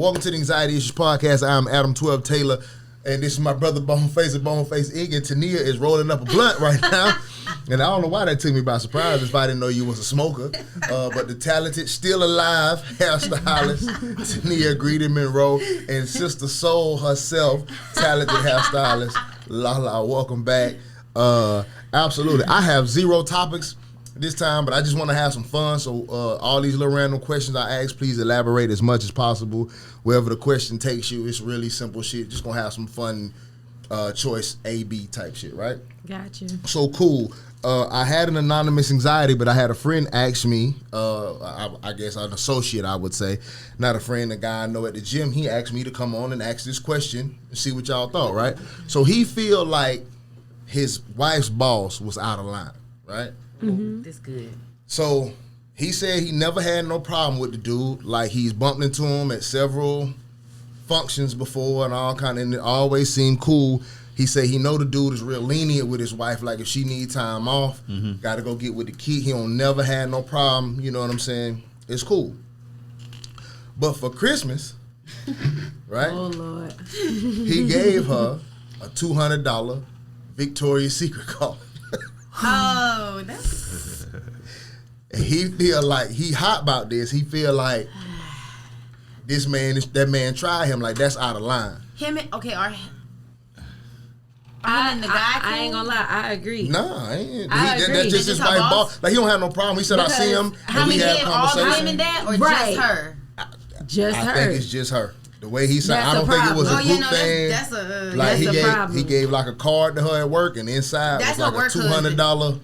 welcome to the Anxiety Issues Podcast. I'm Adam 12 Taylor, and this is my brother Boneface of Boneface Inc. And Tania is rolling up a blunt right now. And I don't know why that took me by surprise if I didn't know you was a smoker. But the talented, still alive hairstylist, Tania Greedy Monroe, and Sister Soul herself, talented hairstylist, Lala. Welcome back. Absolutely. I have zero topics this time, but I just want to have some fun. So all these little random questions I ask, please elaborate as much as possible. Wherever the question takes you, it's really simple shit. Just gonna have some fun choice A-B type shit, right? Gotcha. So cool. I had an anonymous anxiety, but I had a friend ask me, I guess an associate, I would say, not a friend, a guy I know at the gym. He asked me to come on and ask this question and see what y'all thought, right? So he feel like his wife's boss was out of line, right? Mm-hmm. That's good. So he said he never had no problem with the dude. Like, he's bumped into him at several functions before and all kind of, and it always seemed cool. He said he know the dude is real lenient with his wife. Like, if she need time off, got to go get with the kid. He don't never had no problem. You know what I'm saying? It's cool. But for Christmas, right? Oh, Lord. He gave her a $200 Victoria's Secret card. Oh, that's... And he feel like he hot about this. He feel like that man tried him. Like, that's out of line. Him and the guy. I ain't gonna lie. I agree. Nah, agree. That's just his wife boss. Like, he don't have no problem. He said, Because I see him. How many had all him and that, or Right. just her? I think it's just her. The way he said, That's I don't think it was a problem. group thing. That's like, that's a problem. He gave like a card to her at work, and inside That's was like a $200.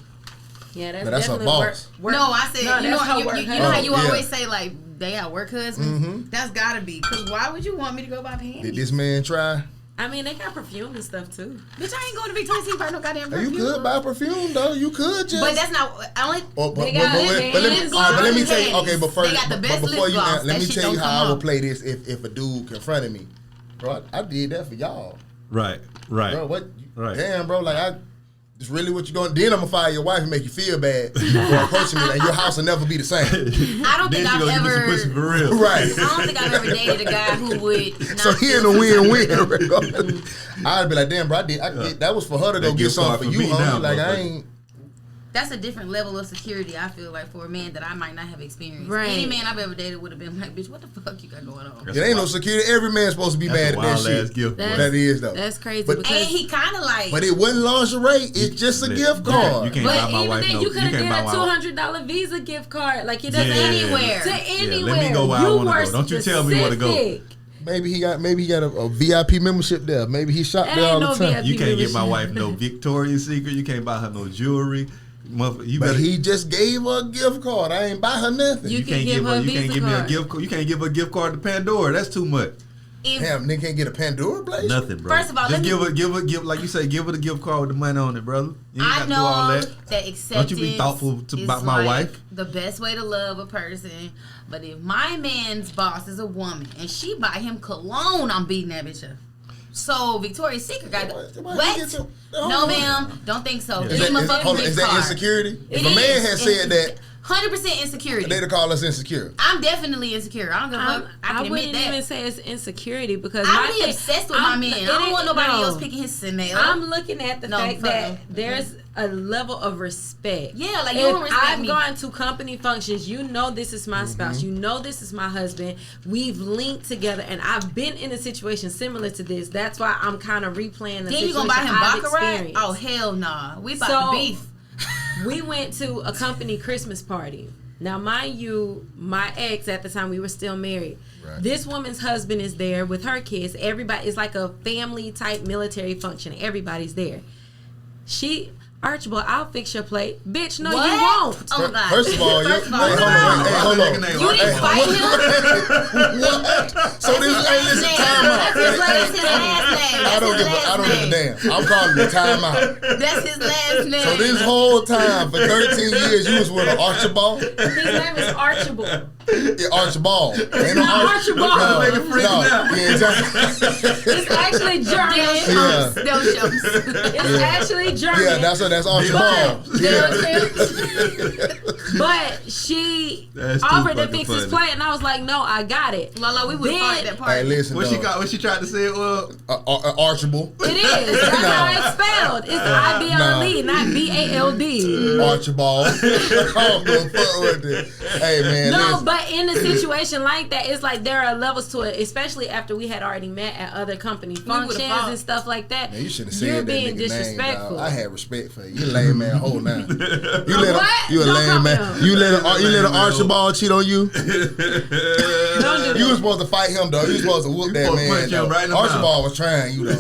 Yeah, that's That's her definitely boss. No, I said, you know how you Oh, always say, like, they got work husbands? That's gotta be. Because why would you want me to go buy panties? Did this man try? I mean, they got perfume and stuff too. Bitch, I ain't going to Victoria's Secret buy no goddamn perfume. You could buy perfume though. You could just. But that's not only. But They got let me tell you. Okay, but first, They got the best but before lip you, gloss. let me That shit tell you don't how I come would up. play this if a dude confronted me, bro. I did that for y'all, Right. bro. What? Right. Damn, bro. Like, it's really what you going. Then I'm gonna fire your wife and make you feel bad for approaching me. Like, your house will never be the same. I don't think I've ever. Pussy for real. Right. I don't think I've ever dated a guy who would. Not So he in a win-win. I'd be like, damn, bro. That was for her to go That get gift something card for for you, me homie. now, Like, I motherfucker. ain't. That's a different level of security, I feel like, for a man that I might not have experienced. Right. Any man I've ever dated would have been like, bitch, what the fuck you got going on? It ain't no security. Every man's supposed to be mad at that shit. Gift, That is though. That's crazy. But- because And he kind of like. But it wasn't lingerie. It's just a gift card. You can't but buy my even wife then, no. you could have did can't buy my a $200 Visa gift card. Like, it doesn't Yeah. Anywhere. to Yeah, anywhere. let me go where I You wanna were go. Don't you tell me where to go. specific. Maybe he got a VIP membership there. Maybe he shop That there all ain't the no time. VIP. You can't get my membership. wife no Victoria's Secret. You can't buy her no jewelry. You But better. he just gave her a gift card. I ain't buy her nothing. You You can can't give give her a her. You can't Visa give me a card. gift card. You can't give her a gift card to Pandora. That's too much. Damn, nigga can't get a Pandora blaze? Nothing, bro. First of all, just let give her, like you say, give her the gift card with the money on it, brother. You ain't I got to do all know that. that acceptance Don't you be thoughtful about my like wife? the best way to love a person. But if my man's boss is a woman and she buy him cologne, I'm beating that bitch up. So Victoria's Secret got what? No, ma'am, don't think so. Yeah. Give him a fucking Is gift that card. insecurity? It If a man is. had said that, 100% insecurity. they'd call us insecure. I'm definitely insecure. I don't give a fuck. I can admit wouldn't that. even say it's insecurity because I'm my really thing- obsessed with my I'm- men. I it don't ain't- want nobody no. else picking his smell. I'm looking at the No, fact fuck that no. there's a level of respect. Yeah, like, you if don't respect I've me. gone to company functions, you know this is my spouse, you know this is my husband. We've linked together, and I've been in a situation similar to this. That's why I'm kind of replaying the then situation you gonna buy him I've Baccarat? experienced. Oh hell nah. We about So- to beef. We went to a company Christmas party. Now, mind you, my ex at the time, we were still married. Right. This woman's husband is there with her kids. Everybody, it's like a family type military function. Everybody's there. Archibald, I'll fix your plate. Bitch, no, What? you won't. Oh my god. First of all, First of all, hold on. you didn't fight him. What? So this ain't listen, time out. That's his last name. I don't give a damn. I'm calling you time out. That's his last name. So this whole time for 13 years you was with an Archibald? His name is Archibald. Yeah, Archibald. Ain't no not Archibald. No, Make it freak now. yeah, exactly. It's actually German. Yeah. It's actually German. Yeah, that's Archibald. But Yeah. But she That's too offered to fucking fix his funny. plate, and I was like, no, I got it. Lola, we would have fought at that part. Hey, listen, What she tried to say? Well, Archibald. It is. That's how it's spelled. It's I-B-L-D, not B-A-L-D. Archibald. I'm gonna fuck with it. Hey, man. No, listen. but in a situation like that, it's like there are levels to it, especially after we had already met at other company functions and stuff like that. Man, you should have said You're that being nigga disrespectful. name, dog. I had respect for you. You lame man, hold now. You let What? you a Don't lame call me man. up. You let an Archibald cheat on you. Don't do You that. was supposed to fight him, though. You was supposed to whoop that supposed to man. punch him Though. right in the Archibald was trying you though.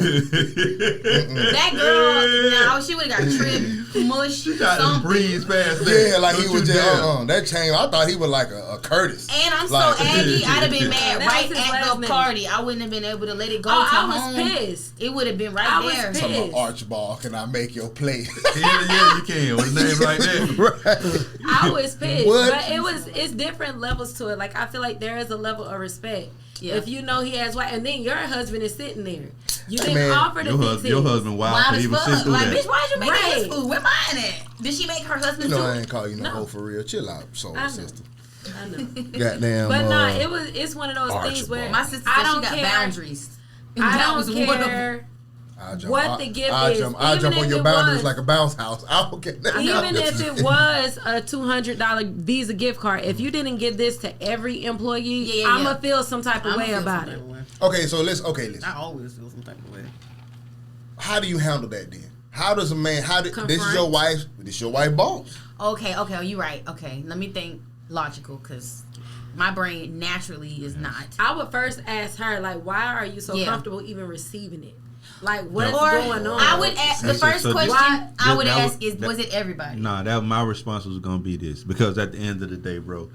That girl, no, she would have got tripped, mush, she tried to something. breeze past that. Yeah, like he Don't was you just dare. that chain. I thought he was like a Curtis. And I'm Like- so aggy, I'd have been mad That right was his at last the name. party. I wouldn't have been able to let it go Oh, to I was home. pissed. It would have been right I was there. pissed. Talking about Archibald, can I make your play? Yeah, you can. With a name like that. I was pissed, What? but it's different levels to it. Like I feel like there is a level of respect. Yeah. If you know he has wife, and then your husband is sitting there, you didn't Man, offer to fix it. Your husband wild Wild to as even sit fuck. through Like, that. bitch, why'd you make Right. his food? Where mine at? Did she make her You husband know too? I ain't call you no No. hoe for real. Chill out, soul I know. sister. I know. Goddamn. But no, it's one of those things where My sister I said don't she got care. boundaries. And I that don't was one of them. care I'll jump, what the gift I'll is. jump, I'll Even jump on if your it boundaries was- like a bounce house. I don't care. Even if it was a $200 Visa gift card, if you didn't give this to every employee, Yeah. I'ma feel some type of I'ma way feel about some it. type of way. Okay, so listen. I always feel some type of way. How do you handle that then? How does a man? This is Confront. your wife. This your wife boss. Okay, you right. Okay, let me think logical because my brain naturally is not. I would first ask her, like, why are you so Yeah. comfortable even receiving it? Like, what's Or going on? I would ask the So- first so question why- I would that ask would- is, was it everybody? Nah, that my response was gonna be this because at the end of the day, bro,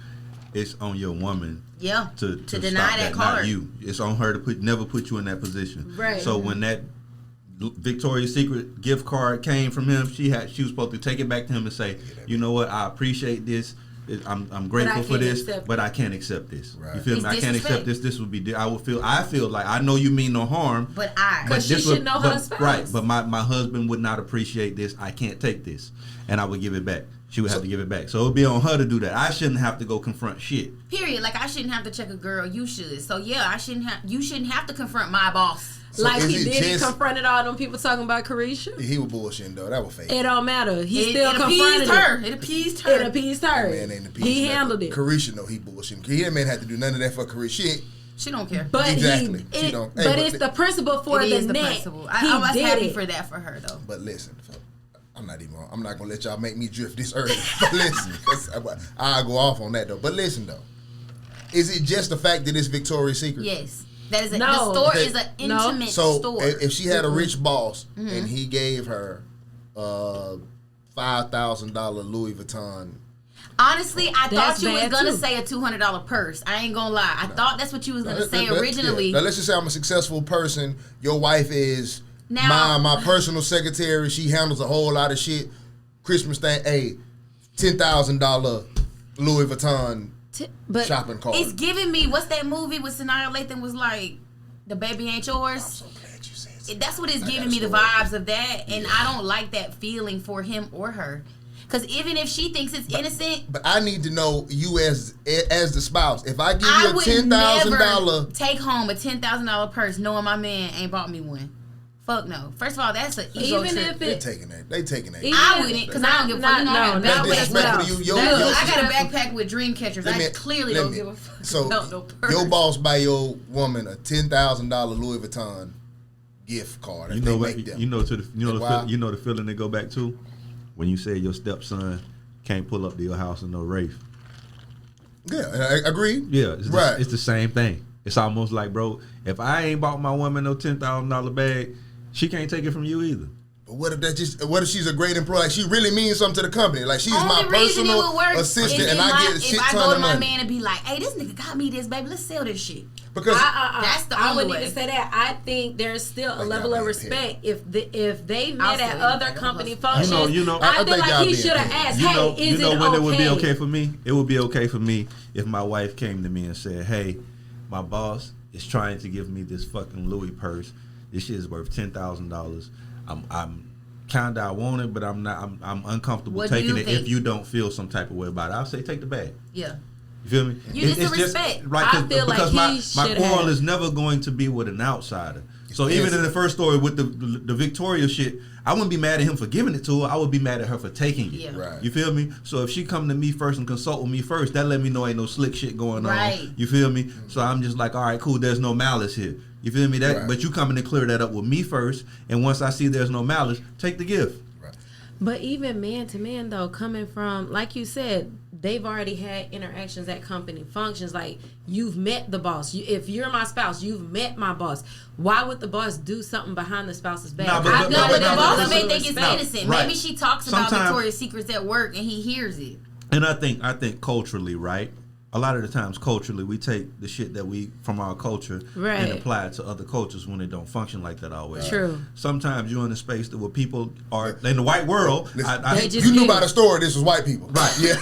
it's on your woman Yeah. to deny stop that not card. you. It's on her to never put you in that position. Right. So when that Victoria's Secret gift card came from him, she was supposed to take it back to him and say, you know what, I appreciate this. I'm grateful for can't this, accept but I can't accept this. Right. You feel It's me? I can't accept disrespect. this. This would be. I feel like I know you mean no harm, But Because she this should would- know her spouse. Right, but my husband would not appreciate this. I can't take this, and I would give it back. She would have to give it back. So it would be on her to do that. I shouldn't have to go confront shit. period. Like I shouldn't have to check a girl. You should. So yeah, you shouldn't have to confront my boss. So like, is he it did. He just- confronted all them people talking about Carisha. He was bullshitting though. That was fake. It don't matter. He It still confronted appeased her. It appeased her. It appeased her. Man ain't the piece. He handled it. Carisha know he bullshitting. That man had to do none of that for Carisha. She ain't- She don't care. But Exactly. She don't- hey, but but it's the principle for It the is the net. principle. He I was did happy it. for that for her though. But listen, I'm not gonna let y'all make me drift this early. But listen, 'cause I'll go off on that though. But listen though, is it just the fact that it's Victoria's Secret? Yes, that is. The No. store Okay. is an No. intimate So store. if she had a rich boss Mm-hmm. and he gave her $5,000 Louis Vuitton, Honestly, I That's thought you was bad, gonna too. say a $200 purse. I ain't gonna lie. I thought that's what you was gonna say Now, originally. let's just say I'm a successful person. Your wife is Now- my personal secretary. She handles a whole lot of shit. Christmas thing, hey, $10,000 Louis Vuitton But shopping cart. It's giving me what's that movie with Sanaa Lathan was like, The Baby Ain't Yours. So glad you said so. That's what it's I giving got me, the a story. vibes of that, and I don't like that feeling for him or her. Because even if she thinks it's innocent, But I need to know you as the spouse. If I give I you a would $10,000, never take home a $10,000 purse knowing my man ain't bought me one. Fuck no. First of all, that's an ego even trip. if they it, taking that. They taking that. Even- I wouldn't, because I don't give a fuck. You know, I got a not backpack. with disrespectful to you. Yo, That's- yo, Look, I got a disrespectful. backpack with dream catchers. Let I me- clearly let don't me- give a fuck So about no purse. your boss buy your woman a $10,000 Louis Vuitton gift card. You if know they what? make them. You know Why? the feeling they go back to when you say your stepson can't pull up to your house in no Wraith. Yeah, I agree. Yeah, Right. it's the same thing. It's almost like, bro, if I ain't bought my woman no $10,000 bag, she can't take it from you either. But what if she's a great employee? Like she really means something to the company. Like she's my Only reason it would personal work assistant, is and if I my- get a shit if I ton go of to my money. man and be like, "Hey, this nigga got me this, baby. Let's sell this shit." Because That's the I only wouldn't way. even say that. I think there's still a Like level y'all of being respect if they I'll met say at it. other I don't company hustle. functions. You know, I I feel think like y'all he being should have petty. asked, You know, "Hey, is you know it when it would be okay?" okay for me? It would be okay for me if my wife came to me and said, "Hey, my boss is trying to give me this fucking Louis purse. This shit is worth $10,000. kinda I want it, but I'm not. I'm uncomfortable What do taking you it think? if you don't feel some type of way about it. I'll say take the bag. Yeah. You feel me? You disrespect. Right, I feel like because he my should quarrel have. is never going to be with an outsider. So even in the first story with the Victoria shit, I wouldn't be mad at him for giving it to her. I would be mad at her for taking it. Yeah. Right. You feel me? So if she come to me first and consult with me first, that let me know ain't no slick shit going Right. on. You feel me? So I'm just like, all right, cool. There's no malice here. You feel me? That, Right. but you come in and clear that up with me first, and once I see there's no malice, take the gift. But even man to man though, coming from, like you said, they've already had interactions at company functions. Like, you've met the boss. If you're my spouse, you've met my boss. Why would the boss do something behind the spouse's back? No, but- I but- feel No, but that's the boss a may think it's respect. innocent. Right. Maybe she talks about Sometimes- Victoria's Secrets at work and he hears it. And I think culturally, right? A lot of the times culturally, we take the shit that we from our culture Right. and apply it to other cultures when it don't function like that always. True. Sometimes you're in a space where people are in the white world. They just You knew get by it. the story this was white people. Right, Yeah.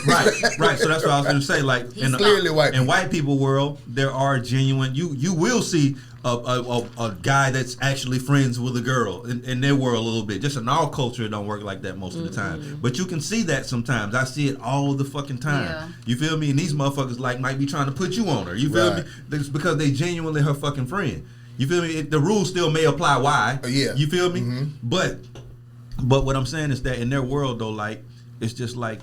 right. So that's what I was going to say. Like in the clearly white in people. white people world, there are genuine. You will see a guy that's actually friends with a girl in their world a little bit. Just in our culture, it don't work like that most of the time. But you can see that sometimes. I see it all the fucking time. Yeah. You feel me? And these motherfuckers like might be trying to put you on her. You feel Right. me? It's because they genuinely her fucking friend. You feel me? The rules still may apply. Why? Yeah. You feel me? But what I'm saying is that in their world though, like it's just like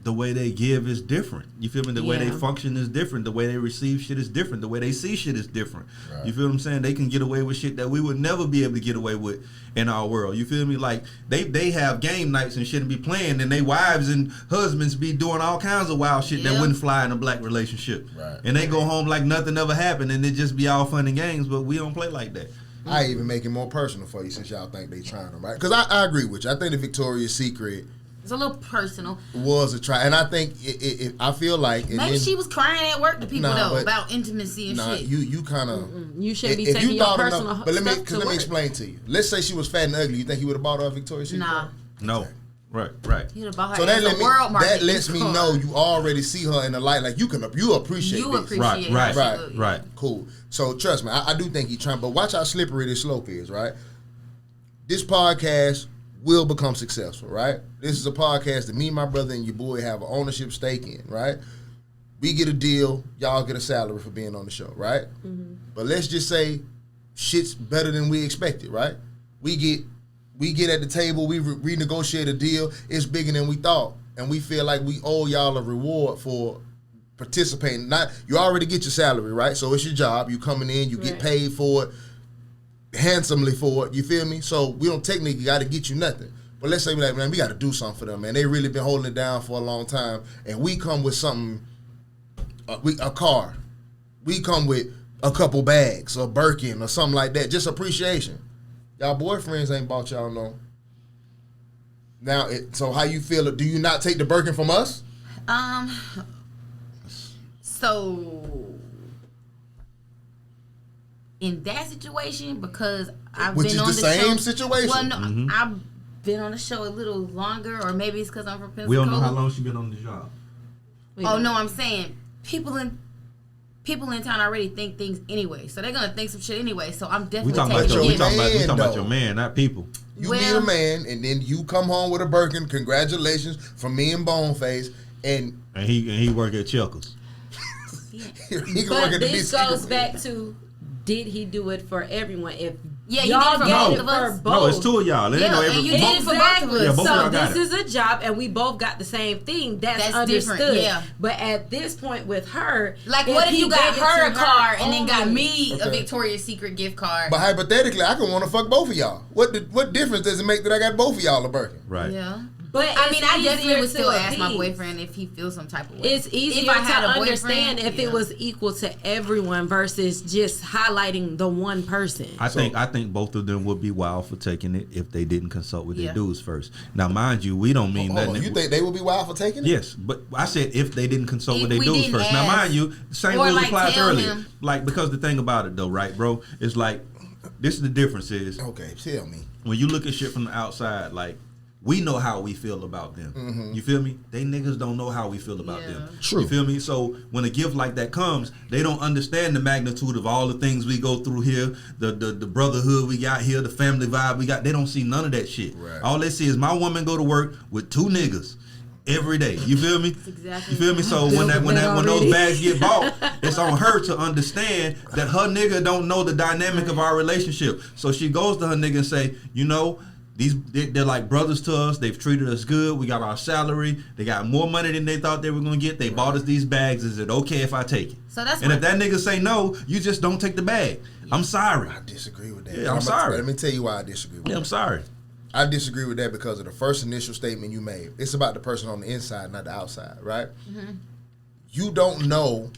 the way they give is different. You feel me? The way they Yeah. function is different. The way they receive shit is different. The way they see shit is different. Right. You feel what I'm saying? They can get away with shit that we would never be able to get away with in our world. You feel me? Like they have game nights and shit and be playing, and they wives and husbands be doing all kinds of wild shit that Yeah. wouldn't fly in a black relationship. Right. And they go home like nothing ever happened, and it just be all fun and games. But we don't play like that. I even make it more personal for you since y'all think they trying to, right? Because I agree with you. I think the Victoria's Secret It's a little personal. was a try, and I think I feel like and Maybe then, she was crying at work to people Nah, though but- about intimacy and nah, shit. you kind of You shouldn't be taking your personal But let me stuff to let me work. explain to you. Let's say she was fat and ugly. You think he would have bought her a Victoria's Secret? Nah, No. Right. he'd have bought her So that as let a me world market. that lets me know you already see her in the light. Like you appreciate You this. appreciate Right, it. right, Absolutely. Right. Cool. So trust me, I do think he's trying. But watch how slippery this slope is, right? This podcast will become successful, right? This is a podcast that me, and my brother, and your boy have an ownership stake in, right? We get a deal, y'all get a salary for being on the show, right? But let's just say shit's better than we expected, right? We get at the table, we renegotiate a deal, it's bigger than we thought, and we feel like we owe y'all a reward for participating. Not you already get your salary, right? So it's your job. You coming in, you get Right. paid for it, handsomely for it. You feel me? So we don't technically got to get you nothing. But let's say we like, man, we got to do something for them, man. They really been holding it down for a long time, and we come with something, a car. We come with a couple bags or Birkin or something like that. Just appreciation. Y'all boyfriends ain't bought y'all no. Now, so how you feel? Do you not take the Birkin from us? So in that situation, because I've Which been is on the the same show, situation. Well, no, I've been on the show a little longer, or maybe it's because I'm from Pensacola. We don't know how long she been on the job. Oh no, I'm saying people in town already think things anyway, so they're gonna think some shit anyway. So I'm We definitely talking about taking your the we gift. talking about though. your man, not people. You Well- meet a man, and then you come home with a Birkin. Congratulations from me and Boneface, and And he work at Checkers. he can work But at the this Big goes Secret. back to, did he do it for everyone? If Yeah, you y'all did it for get both it of for us. both. No, it's two of y'all. It ain't no Yeah, every, and you did it for both of Exactly. us. Yeah, both of So y'all got this is a job, and we both got the same thing. That's different, understood. yeah. But at this point with her, Like, what if he you got gave it her a to car and then got only- me a Okay. Victoria's Secret gift card? But hypothetically, I can want to fuck both of y'all. What difference does it make that I got both of y'all a Birkin? right. Yeah. But I mean, I definitely easier would still to ask my appease. boyfriend if he feels some type of way. It's easier If I had to a boyfriend, understand if yeah. it was equal to everyone versus just highlighting the one person. I think both of them would be wild for taking it if they didn't consult with Yeah. their dudes first. Now, mind you, we don't mean Hold nothing. on, you think they would be wild for taking it? Yes, but I said if they didn't consult If with their we dudes didn't first. Now, ask. mind you, same Or, rules like, applied tell earlier. him. Like, because the thing about it though, right, bro, is like this is the difference is Okay, tell me. when you look at shit from the outside, like we know how we feel about them. You feel me? They niggas don't know how we feel about them. True. You feel me? So when a gift like that comes, they don't understand the magnitude of all the things we go through here, the brotherhood we got here, the family vibe we got. They don't see none of that shit. Right. All they see is my woman go to work with 2 niggas every day. You feel me? Exactly. You feel me? So when those bags get bought, it's on her to understand that her nigga don't know the dynamic of our relationship. So she goes to her nigga and say, you know, they're like brothers to us. They've treated us good. We got our salary. They got more money than they thought they were gonna get. They bought us these bags. Is it okay if I take it? So that's and if that nigga say no, you just don't take the bag. I'm sorry. I disagree with that. Yeah, I'm sorry. Let me tell you why I disagree with that. Yeah, I'm sorry. I disagree with that because of the first initial statement you made. It's about the person on the inside, not the outside, right? You don't know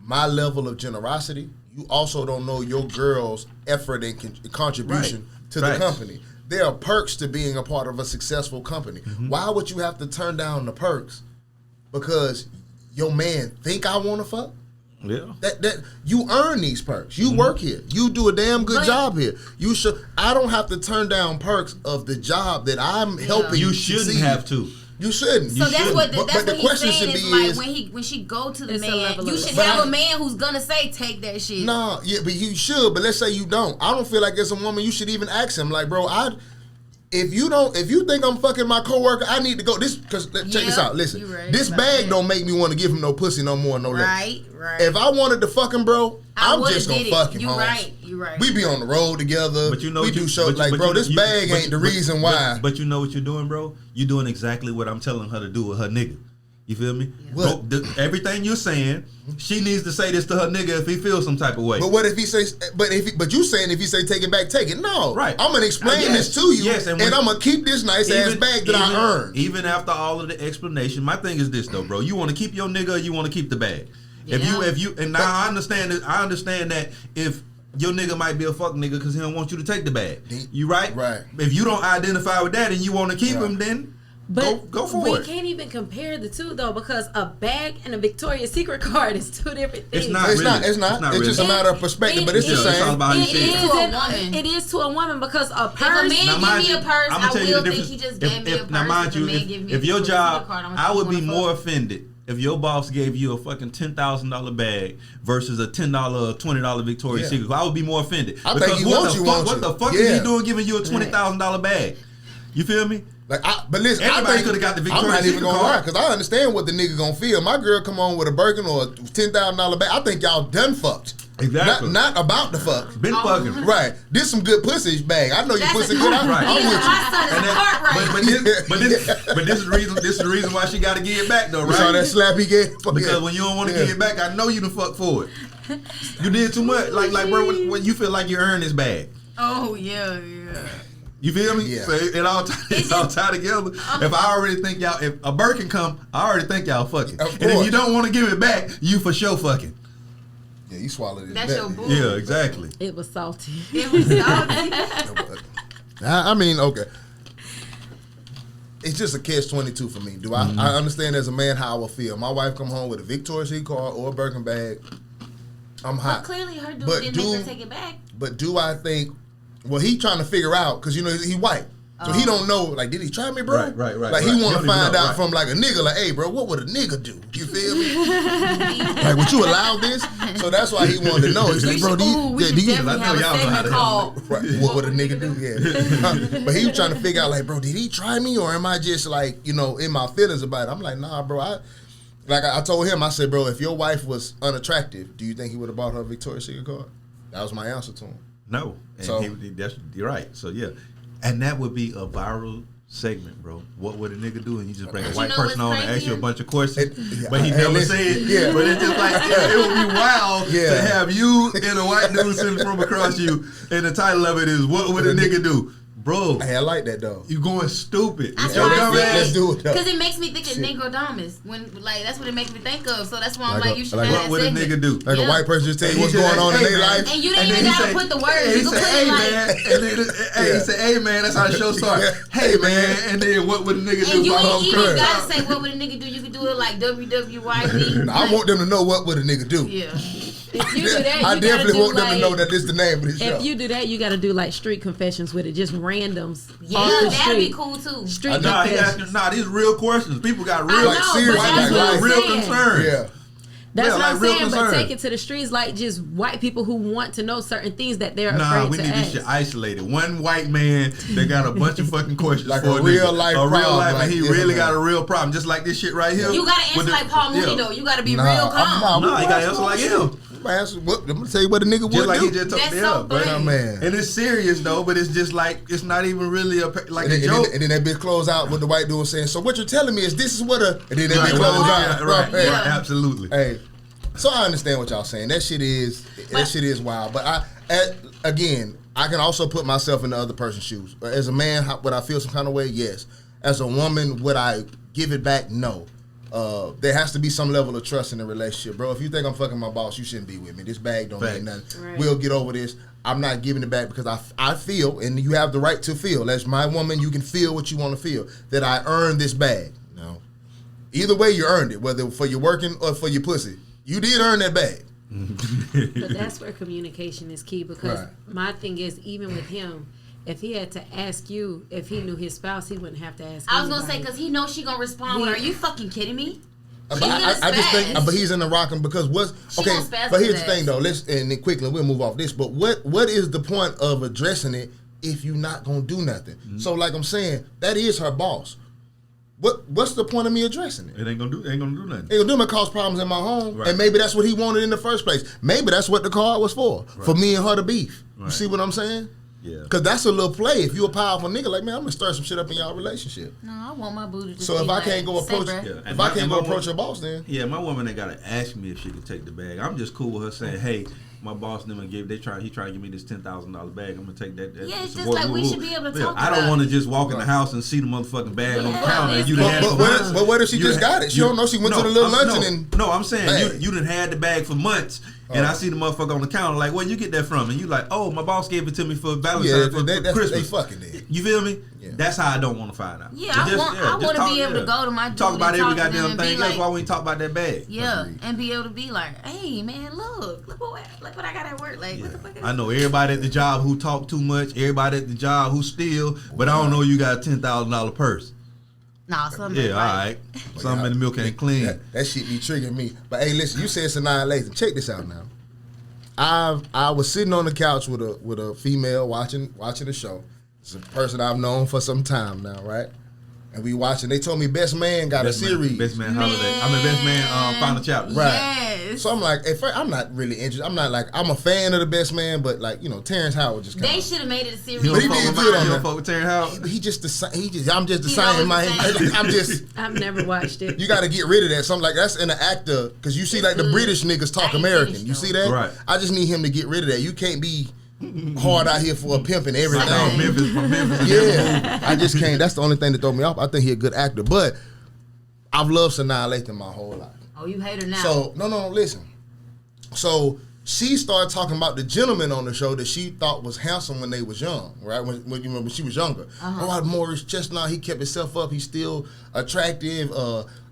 my level of generosity. You also don't know your girl's effort and contribution to the company. There are perks to being a part of a successful company. Why would you have to turn down the perks because your man think I want to fuck? Yeah. That you earn these perks. You work here. You do a damn good job here. You should. I don't have to turn down perks of the job that I'm helping. You shouldn't have to. You shouldn't. So that's what the he's question saying should is be like when she go to the It's a man, level you of- should But have a man who's gonna say take that shit. No, yeah, but you should. But let's say you don't. I don't feel like as a woman you should even ask him. Like, bro, if you think I'm fucking my coworker, I need to go. Because check this out. Listen, you right this about bag that. don't make me want to give him no pussy no more, no less. Right. If I wanted to fuck him, bro, I I'm would've just gonna did fuck it. him. You Holmes. You right. We be on the road together. But you know, we do shows like, bro, this bag ain't the reason why. But you know what you're doing, bro? You're doing exactly what I'm telling her to do with her nigga. You feel me? What? Everything you're saying, she needs to say this to her nigga if he feels some type of way. But what if he says? But you saying if he say take it back, take it? No, Right. I'm gonna explain Yes. this to you, Yes, and and I'm gonna keep this nice ass bag that I earned. Even after all of the explanation, my thing is this though, bro. You want to keep your nigga, or you want to keep the bag. Yeah. If you, and now I understand that if your nigga might be a fuck nigga because he don't want you to take the bag. You right? Right. If you don't identify with that and you want to keep him, then But go for we it. can't even compare the two though, because a bag and a Victoria's Secret card is two different things. It's not. It's really. not. It's not. It's just a matter of perspective. But it's the It's all same. about how you It feel. is To a in- woman. It is to a woman because a If a purse. man Now, give mind me you, a purse, I'ma I tell you will the think difference. he just gave me a purse. Now, mind If a you, man give me if a your Victoria's job, Secret card, I'm I would be gonna more fuck. offended if your boss gave you a fucking $10,000 bag versus a $10 or $20 Victoria's Yeah. Secret. I would be more offended. I think he wants you, What the fuck is Yeah. he doing giving you a $20,000 bag? You feel me? But listen, Everybody I think coulda got the I'm Victoria's not even Secret gonna card. lie because I understand what the nigga gonna feel. My girl come on with a Birkin or a $10,000 bag. I think y'all done fucked. Exactly. Not about to fuck. Been fucking. Right. This some good pussy bag. I know you That's pussy a- good. I'm Right. with you. My son is And a that- cart right. but this is the reason. This is the reason why she got to give it back though, You saw that right? slap he gave? Because when you don't want to give it back, I know you done fuck for it. You did too much. Like bro, when you feel like you earned this bag. Oh yeah. You feel me? Yeah. So it's all tied together. If I already think y'all, if a Birkin come, I already think y'all fucking. Of And if course. you don't want to give it back, you for sure fucking. Yeah, you swallowed it. That's your boo. Yeah, exactly. It was salty. It was salty. I mean, okay. It's just a catch-22 for me. Do I understand as a man how I will feel? My wife come home with a Victoria's Secret card or a Birkin bag. I'm But hot. clearly her dude But didn't make her take it back. But do I think? Well, he trying to figure out because he white, so he don't know. Like, did he try me, bro? Right. Like right. he want You to don't find even know, out right. from like a nigga. Like, hey, bro, what would a nigga do? You feel me? Like, would you allow this? So that's why he wanted to know. He's like, bro, do you? we should do you definitely I have know a y'all know how segment to called Right. What would a nigga do? Yeah. But he was trying to figure out, like, bro, did he try me or am I just like, in my feelings about it? I'm like, nah, bro. I told him, I said, bro, if your wife was unattractive, do you think he would have bought her a Victoria's Secret card? That was my answer to him. No. And So- you're right. So yeah, and that would be a viral segment, bro. What would a nigga do? And you just bring a But white you know person what's on and ask you a crazy? bunch of questions, Yeah, but he and never listen, said. yeah. But it's just like it would be wild Yeah. to have you and a white dude sitting from across you, and the title of it is "What would a nigga do?" Bro, Hey, I like that though. you going stupid. That's Yo, what I dumb said. ass. Let's do it though. Because it makes me think of Shit. Negrodamus. That's what it makes me think of. So that's why I'm Like like, a- you should like have What that would a segment. nigga do? Like Yeah. a white person just tell you And what's he going said, on in "Hey, their man." life. And you And didn't then even he gotta say- put the words. He You can said, put "Hey it man," like, and then he said, "Hey man," that's how the show starts. Yeah. Hey man, and then what would a nigga do? and you Pop ain't off even curve. gotta say what would a nigga do. You can do it like WWYD. I want them to know what would a nigga do. Yeah. If you do that, I you definitely do want them to like- know that this is the name of this show. If you do that, you got to do like street confessions with it, just randoms. Yeah, off the that'd be street. cool too. Street Nah, he confessions. asking. Nah, these real questions. People got real, I know, like, but serious, that's like, what I'm real saying. concerns. Yeah. That's Yeah, what I'm like, real saying, but concern. take it to the streets like just white people who want to know certain things that they're Nah, afraid we to need ask. this shit isolated. One white man that got a bunch of fucking questions Like for a real life a real problem, life, like, and he yeah, really man. got a real problem, just like this shit right here. You gotta answer With the- like Paul Mooney yeah. though. You gotta be Nah, real calm. No, he gotta answer like him. I'm gonna tell you what the nigga would Just like do. he just told That's me so up, but funny. man. and it's serious though, but it's just like it's not even really like And a then, joke. and then that bitch close out with the white dude saying, "So what you're telling me is this is what a," and then that Right, bitch close right, out. right, Hey, right, absolutely. Hey, so I understand what y'all saying. That shit is wild. But again, I can also put myself in the other person's shoes. As a man, would I feel some kind of way? Yes. As a woman, would I give it back? No. There has to be some level of trust in the relationship, bro. If you think I'm fucking my boss, you shouldn't be with me. This bag don't mean nothing. Right. We'll get over this. I'm not giving it back because I feel, and you have the right to feel. As my woman, you can feel what you want to feel. That I earned this bag. No. Either way, you earned it, whether for your working or for your pussy. You did earn that bag. But that's where communication is key because Right. my thing is, even with him, if he had to ask you if he knew his spouse, he wouldn't have to ask I was gonna say anybody. because he knows she gonna respond with, "Are you fucking kidding me?" But I just think, but he's in the rocking because what's okay. gonna spaz But his here's the thing, ass. though. Let's and then quickly we'll move off this. But what is the point of addressing it if you're not gonna do nothing? Mm-hmm. So like I'm saying, that is her boss. What's the point of me addressing it? It ain't gonna do nothing. Ain't gonna do me cause problems in my home, Right. and maybe that's what he wanted in the first place. Maybe that's what the card was for me and her to beef. You Right. see what I'm saying? Yeah. Cause that's a little play. If you a powerful nigga, like man, I'm gonna stir some shit up in y'all relationship. No, I want my booty to So if be I like, can't go "Say, approach, bruh." Yeah. if And I my- can't and go my approach wo- your boss, then Yeah, my woman ain't gotta ask me if she can take the bag. I'm just cool with her saying, "Hey, my boss never gave. He trying to give me this $10,000 bag. I'm gonna take that." Yeah, it's a just woo- like we woo- should be able to yeah, talk I don't about want to it. just walk in the house and see the motherfucking bag on the Yeah, counter. And you it's done had it cool. for months. But what if she just got it? She don't know she went to the little luncheon and No, I'm saying bag. you done had the bag for months, and I see the motherfucker on the counter like, where you get that from? And you like, oh, my boss gave it to me for Valentine's yeah, for that's they Christmas. fucking did. You feel me? Yeah. That's how I don't want to find out. Yeah, I want just to be able to go to my dude talk about and every talk to them goddamn and be thing like- else. Why we ain't talk about that bag? Yeah, Agreed. and be able to be like, "Hey, man, look what I got at work. Like, Yeah. what the fuck?" I know everybody at the job who talk too much, everybody at the job who steal, but I don't know you got a $10,000 purse. Nah, something. Yeah, all right. Something in the milk ain't clean. That shit be triggering me. But hey, listen, you said Sanaa Lathan. Check this out now. I was sitting on the couch with a female watching the show. It's a person I've known for some time now, right? And we watching. They told me Best Man got a series. Best Man Holiday. I mean, Best Man Final Chapter. Right. Yes. So I'm like, at first, I'm not really interested. I'm not like, I'm a fan of the Best Man, but like, Terrence Howard just They kind should have made it a series. You But he don't did fuck with good on you that. don't fuck with Terry Howard? He just the same. I'm just the He's same. always Man. the same. I'm just. I've never watched it. You got to get rid of that. Something like that's in an actor because you see It's like the good. British niggas talk I ain't American. finished, You see that? Right. I just need him to get rid of that. You can't be hard out here for a pimp and everything. Like from Memphis. Yeah, I just can't. That's the only thing that throw me off. I think he a good actor, but I've loved Sanaa Lathan my whole life. Oh, you hate her now. So no, listen. So she started talking about the gentleman on the show that she thought was handsome when they was young, right? When she was younger. Oh, Morris Chestnut, he kept himself up. He's still attractive.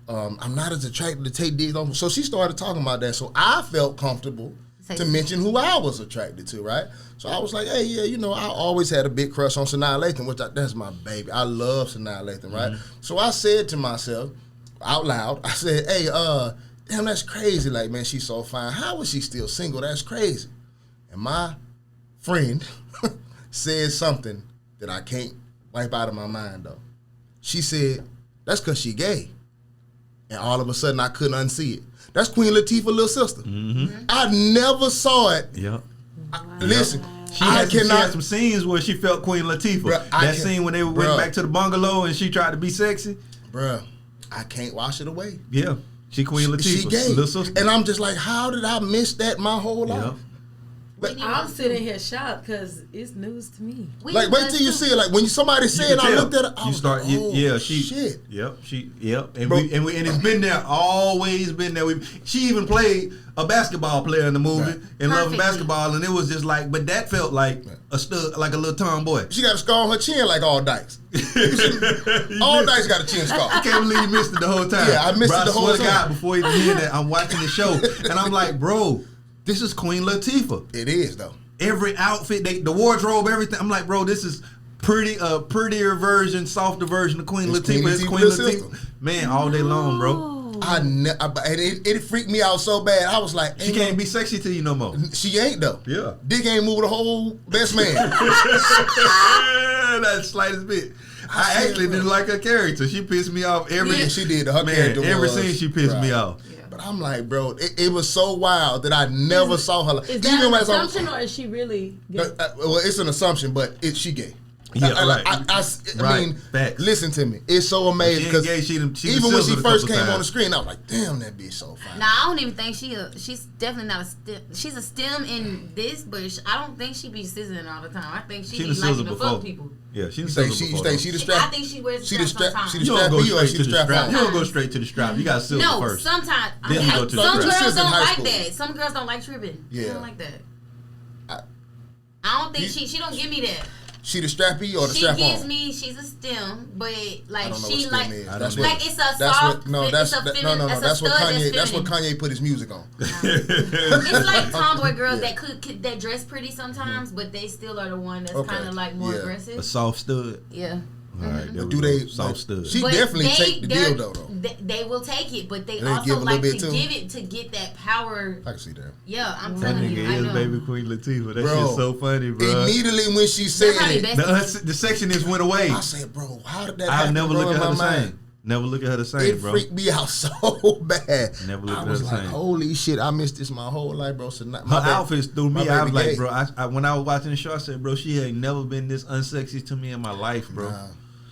I'm not as attractive to take digs on. So she started talking about that. So I felt comfortable to mention who I was attracted to, right? So I was like, hey, yeah, I always had a big crush on Sanaa Lathan, which that's my baby. I love Sanaa Lathan, right? So I said to myself, out loud, I said, hey, damn, that's crazy. Like, man, she's so fine. How is she still single? That's crazy. And my friend said something that I can't wipe out of my mind, though. She said, that's because she gay. And all of a sudden, I couldn't unsee it. That's Queen Latifah's little sister. I never saw it. Yep. Listen, She I had cannot. some scenes where she felt Queen Latifah. Bruh, I that can- scene when they went bruh. back to the bungalow and she tried to be sexy. Bruh, I can't wash it away. Yeah. She Queen Latifah. She gay. Little sister. And I'm just like, how did I miss that my whole life? Yep. But, I'm sitting here shocked because it's news to me. like, wait till you see it. Like, when somebody said it, I looked at it, I You was start, like, oh, yeah, shit. Yep. And Bro. and it's been there, always been there. She even played a basketball player in the movie Right. and loved Perfectly. basketball, and it was just like, but that felt like a stud, like a little tomboy. She got a scar on her chin like all Dykes. All Dykes got a chin I scar. can't believe you missed it the whole time. Yeah, I missed Bro, it the whole I swear to time. God, before you hear that, I'm watching the show, and I'm like, bro, This is Queen Latifah. It is though. Every outfit, the wardrobe, everything. I'm like, bro, this is prettier version, softer version of Queen Latifah. It's Queen Latifah. Man, all day long, bro. And it freaked me out so bad. I was like, she can't be sexy to you no more. She ain't though. Yeah. Dick ain't moved the whole best man. That's slightest bit. I actually didn't like her character. She pissed me off every. Yeah, she did. Her character every was, scene she pissed me off. Yeah. But I'm like, bro, it was so wild that I never saw her. Is that an assumption or is she really gay? Well, it's an assumption, but she gay. Yeah, right. I mean, facts. Listen to me. It's so amazing because even when she first came on the screen, I was like, damn, that bitch so fine. Nah, I don't even think she's definitely not a STEM. She's a STEM in this, but I don't think she be sizzling all the time. I think she be liking to fuck people. Yeah, she You think she the strap? I think she wears She the strap. sometimes. She the You don't strap go B or straight she to the the strap strap. on? You don't go straight to the strap. You got silver No, first. sometimes. Then you go to the Some strap. girls don't High like school. that. Some girls don't like tripping. Yeah. They don't like that. I don't think she don't give me that. She the strappy or the She strap gives on? me she's a STEM, but like I don't know she what like STEM is. I That's don't what- like it's a That's soft. what. No, it's that's a that, feminine, no. it's a That's what stud Kanye. That's what feminine. Kanye put his music on. It's like tomboy girls Yeah. that dress pretty sometimes, but they still are the one that's Okay. kind of like more Yeah. aggressive. A soft stud. Yeah. All right, there we Do go. they soft stud? She But definitely take the they're- dildo though. They will take it, but they And they also give a little like bit to too? give it to get that power. I can see that. Yeah, I'm That telling you, I nigga is know. baby Queen Latifah. That Bro, shit's so funny, bro. Immediately when she They're said probably it, besties. The sexiness went away. I said, bro, how did that I'll happen? never bro, look at in her my the mind? same. Never look at her the same, It bro. freaked me out so bad. Never looked I at was her like, same. holy shit, I missed this my whole life, bro. So not, Her outfits threw me. I was like, gay. bro. I when I was watching the show, I said, bro, she ain't never been this unsexy to me in my life, bro. Nah.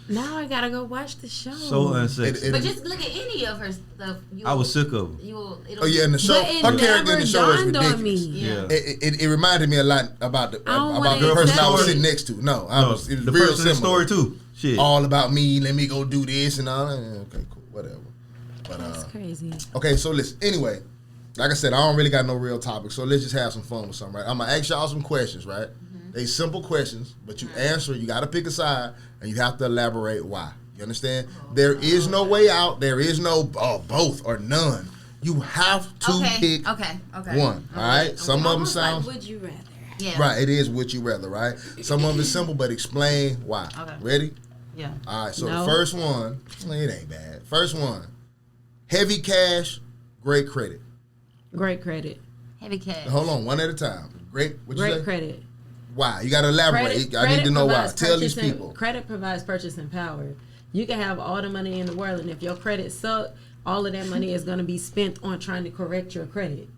Now I gotta go watch the show. So unsexy. But just look at any of her stuff. I was sick of her. Oh yeah, in the show, But it her character in never the show is dawned on ridiculous. me. Yeah. It reminded me a lot about the I don't about the wanna person I was accept sitting it. next to. It No, was the real person in the similar. story too. Shit. All about me. Let me go do this and all. Okay, cool, whatever. But That's crazy. okay, so listen. Anyway, like I said, I don't really got no real topic, so let's just have some fun with something, right? I'm gonna ask y'all some questions, right? They simple questions, but you answer. You got to pick a side, and you have to elaborate why. You understand? There is no way out. There is no both or none. You have to pick Okay. one. All right. Some of them Almost sound like, would you rather? Yeah. right. It is would you rather, right? Some of them is simple, but explain why. Okay. Ready? Yeah. All right. So No. the first one, it ain't bad. First one, heavy cash, great credit. Great credit. Heavy cash. Hold on, one at a time. Great. What you Great say? credit. Why? You got to elaborate. I need to know why. provides Tell these purchasing- people. Credit provides purchasing power. You can have all the money in the world, and if your credit sucks, all of that money is going to be spent on trying to correct your credit.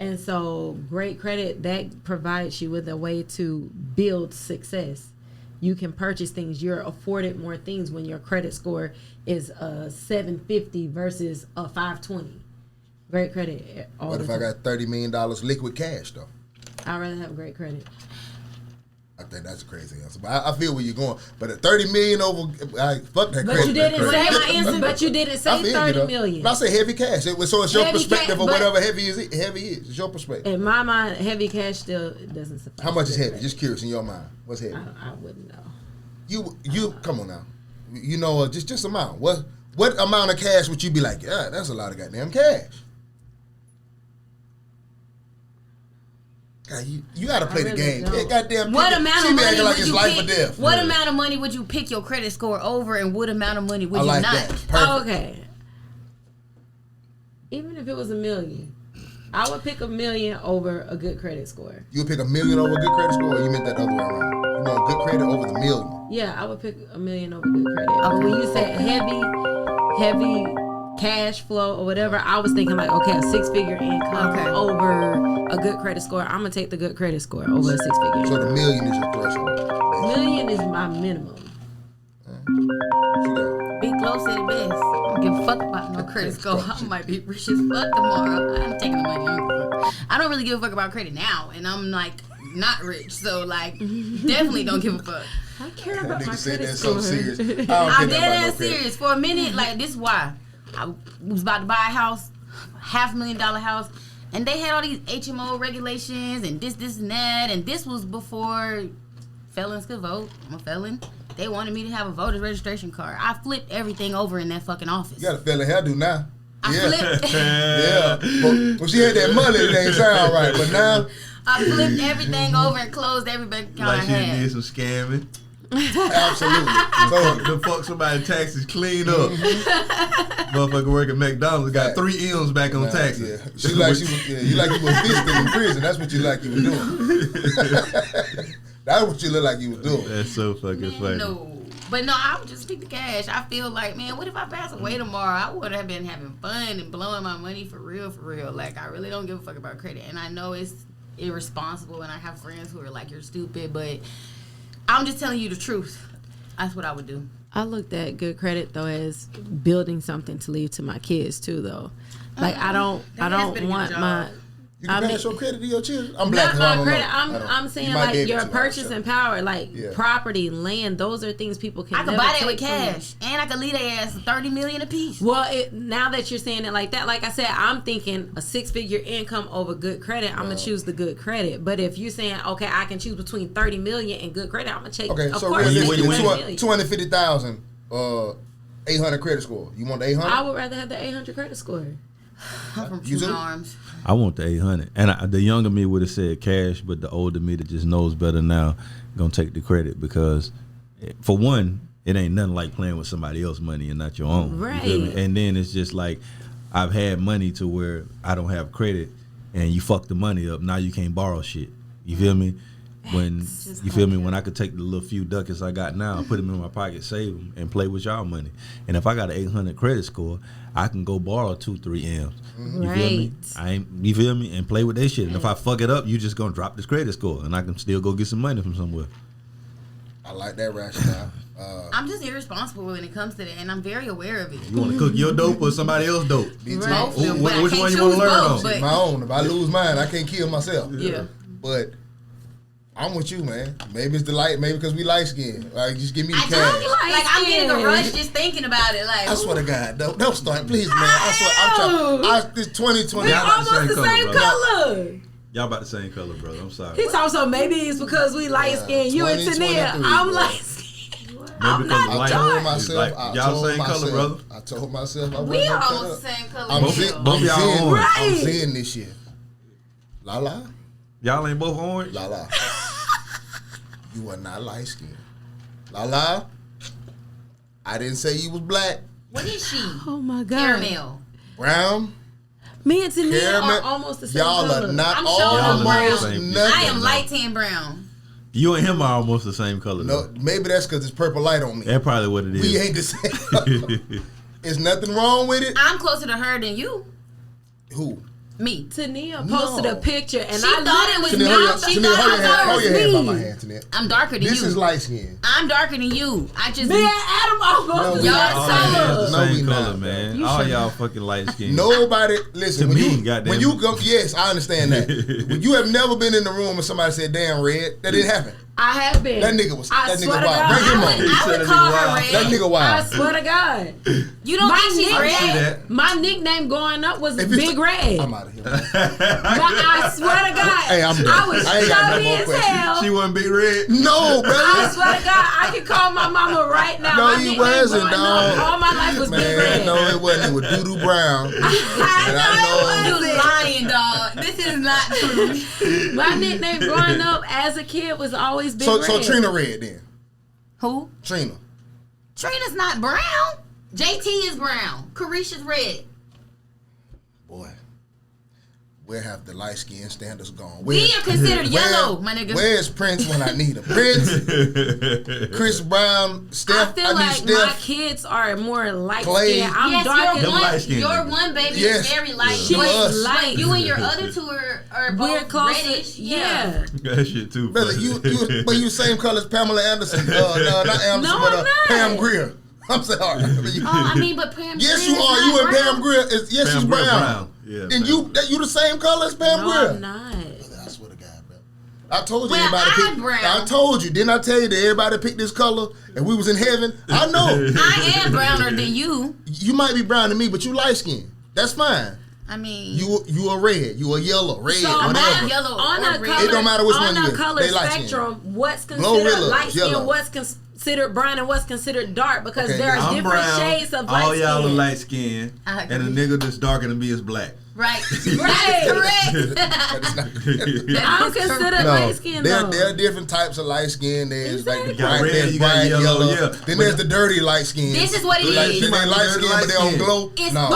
And so, great credit, that provides you with a way to build success. You can purchase things. You're afforded more things when your credit score is a 750 versus a 520. Great credit. All What the if I time. got $30 million liquid cash though? I'd rather have great credit. I think that's a crazy answer, but I feel where you're going. But at $30 million over, fuck that But credit. you didn't that say credit. my answer. But you didn't I say feel you, 30 though. million. But I say heavy cash. So it's your Heavy perspective cash, of but- whatever heavy is. It's your perspective. In my mind, heavy cash still doesn't suffice. How much is Great heavy? credit. Just curious in your mind. What's heavy? I wouldn't know. You come on now. You know just amount. What amount of cash would you be like? Yeah, that's a lot of goddamn cash. God, you got to play the really game. don't. Yeah, goddamn. What people- amount she of be money acting like would it's you life pick? or death. What amount of money would you pick your credit score over, and what amount of money would I you like not? that. Perfect. Oh, okay. Even if it was $1 million, I would pick $1 million over a good credit score. You would pick $1 million over a good credit score, or you meant that other way around? You want good credit over the million. Yeah, I would pick $1 million over good credit. But when you said heavy cash flow or whatever, I was thinking like, okay, a 6-figure income over a good credit score. I'm gonna take the good credit score over a 6-figure. So the million is your threshold. $1 million is my minimum. She got- Big Glow said it best. I don't give a fuck about no credit score. I might be rich as fuck tomorrow. I'm taking the money. I don't give a fuck. I don't really give a fuck about credit now, and I'm like not rich, so like definitely don't give a fuck. I care That about my nigga said credit that so score. serious. I don't I'm care about dead no ass credit. serious. For a minute, like this is why. I was about to buy a house, $500,000 house, and they had all these HMO regulations and this and that, and this was before felons could vote. I'm a felon. They wanted me to have a voter's registration card. I flipped everything over in that fucking office. You got a feeling hairdo now. I flipped. Yeah. But when she had that money, it ain't sound right. But now, I flipped everything over and closed every bank account Like I she had. did some scamming. absolutely. So, The fuck somebody taxes clean up. Motherfucker work at McDonald's got 3 M's back on taxes. yeah. She like she was. Yeah, you like you was visiting in prison. That's what you like you was doing. That's what you look like you was doing. That's so fucking Man, funny. no. But no, I would just speak the cash. I feel like, man, what if I pass away tomorrow? I would have been having fun and blowing my money for real, for real. Like, I really don't give a fuck about credit. And I know it's irresponsible, and I have friends who are like, you're stupid, but I'm just telling you the truth. That's what I would do. I looked at good credit though as building something to leave to my kids too though. Like I don't want my You can pass your credit to your children. I'm not black. 'cause I my don't credit. know. I'm saying You might be like able your to, purchasing power, like Yeah. property, land. Those are things people can. I could never buy that with take from you. cash, and I could leave their ass $30 million a piece. Well, now that you're saying it like that, like I said, I'm thinking a 6-figure income over good credit. I'm gonna choose the good credit. But if you're saying, okay, I can choose between 30 million and good credit, I'm gonna take. Okay, of so course, realistically, 20 million. 250,000, 800 credit score. You want the 800? I would rather have the 800 credit score. I'm from You shooting too? arms. I want the 800. And the younger me would have said cash, but the older me that just knows better now gonna take the credit because, for one, it ain't nothing like playing with somebody else's money and not your own. You feel me? Right. And then it's just like I've had money to where I don't have credit, and you fuck the money up. Now you can't borrow shit. You feel me? When you feel me? When I could take the little few ducats I got now, put them in my pocket, save them, and play with y'all money. And if I got an 800 credit score, I can go borrow 2-3 M's. You feel me? You feel me? And play with that shit. And if I fuck it up, you just gonna drop this credit score, and I can still go get some money from somewhere. I like that rationale. I'm just irresponsible when it comes to that, and I'm very aware of it. You want to cook your dope or somebody else's dope? Me too. Right. Both of them, Which but I one can't you wanna choose learn both, on? but- My own. If I lose mine, I can't kill myself. Yeah. But I'm with you, man. Maybe it's the light. Maybe because we light skinned. Like, just give me the I cash. told you, like I'm getting a skin. rush just thinking about it. Like, I swear to God, don't start, please, man. I swear, I'm trying. This 2020. We're Y'all about the almost the same same color, color. Y'all about the same color, brother. I'm sorry. He talks so maybe it's because we light skinned. You and Tania. 2023, I'm bro. light skinned. I'm because not I light- told dark. myself. Like, I y'all told same color, myself, brother. I told myself I we wasn't are gonna almost the cut same up. color. I'm now. seeing, Both I'm y'all seeing, orange. I'm Right. seeing this shit. La la, Y'all ain't both orange? la la. You are not light skinned. La la. I didn't say you was black. What is she? Oh my God. Caramel. Brown. Me and Tania Caramel. are almost the same Y'all color. are not I'm showing them almost brown. nothing. I am light tan brown. You and him are almost the same color. No, though. maybe that's because it's purple light on me. That's probably what it is. We ain't the same color. There's nothing wrong with it. I'm closer to her than you. Who? Me. Tania posted a picture and She I thought it was Tania, me. hold your, She Tania, thought hold your hand, I hold your was hand by me. my hand, Tania. I'm darker than This you. is light skin. I'm darker than you. I just Me and Adam almost No, the we same not. All Y'all y'all color. the No, we same not, color, bro. man. You All should- y'all fucking light skinned. Nobody listen. To When me, you goddamn. when you go, yes, I understand that. When you have never been in the room and somebody said, "Damn, Red," that didn't happen. I have been. That nigga was. I That swear nigga to wild. God. Bring him on. I said would that call nigga her wild. red. That nigga I wild. swear to God. You don't My think she's nickname- see red? that. My nickname growing up was If it's Big the- Red. I'm out of here. I swear to God. Hey, I'm done. I was I ain't got no chubby more as questions. hell. She wasn't big red. No, I brother. swear to God, I can call my mama right now. No, My you nickname wasn't, growing dog. up, all my life was Big Man, Red. no, it wasn't. It was Doodoo Brown. And I know. You lying, dog. This is not true. My nickname growing up as a kid was always Big So, Red. so Trina Red then. Who? Trina. Trina's not brown. JT is brown. Carisha's red. Boy, where have the light skin standards gone? We are considered yellow, my nigga. Where's Prince when I need him? Prince, Chris Brown, I Steph. feel I need like my Steph. kids are more light Clay. skinned. I'm yes, darker. Them light-skinned your niggas. one baby Yes. is very light. She but, was. but you and your other two are We're both closer. reddish. Yeah. That shit too. Brother, funny. but you same color as Pamela Anderson. No, not Anderson, No, but I'm not. Pam Grier. I'm sorry. Oh, I mean, but Pam. Yes, Grier you is are. not You and brown. Pam Grier. Yes, Pam she's Grier brown. Yeah, And Pam. you the same color as Pam No, Grier. I'm not. I swear to God, bro. I told you Well, everybody I'm picked. brown. I told you, didn't I tell you that everybody picked this color and we was in heaven? I know. I am browner than you. You might be brown to me, but you light skinned. That's fine. I mean, You are red. You are yellow, red, So I'm whatever. not yellow on or a red. color, It don't matter which on one you a is. color They light skin. spectrum, what's Glorilla, considered light skin, yellow. what's considered brown and what's considered dark because there are I'm different brown, shades of light all skin. y'all are light skin, I and a agree. nigga that's darker than me is black. Right. Right. Correct. I don't consider No, light skin though. there are different types of light skin. There's like the Exactly. bright, You got red, there's you got bright yellow, yeah. Then But there's the dirty light skin. This is what it like, is. They light skin, but they don't Light glow. It's No.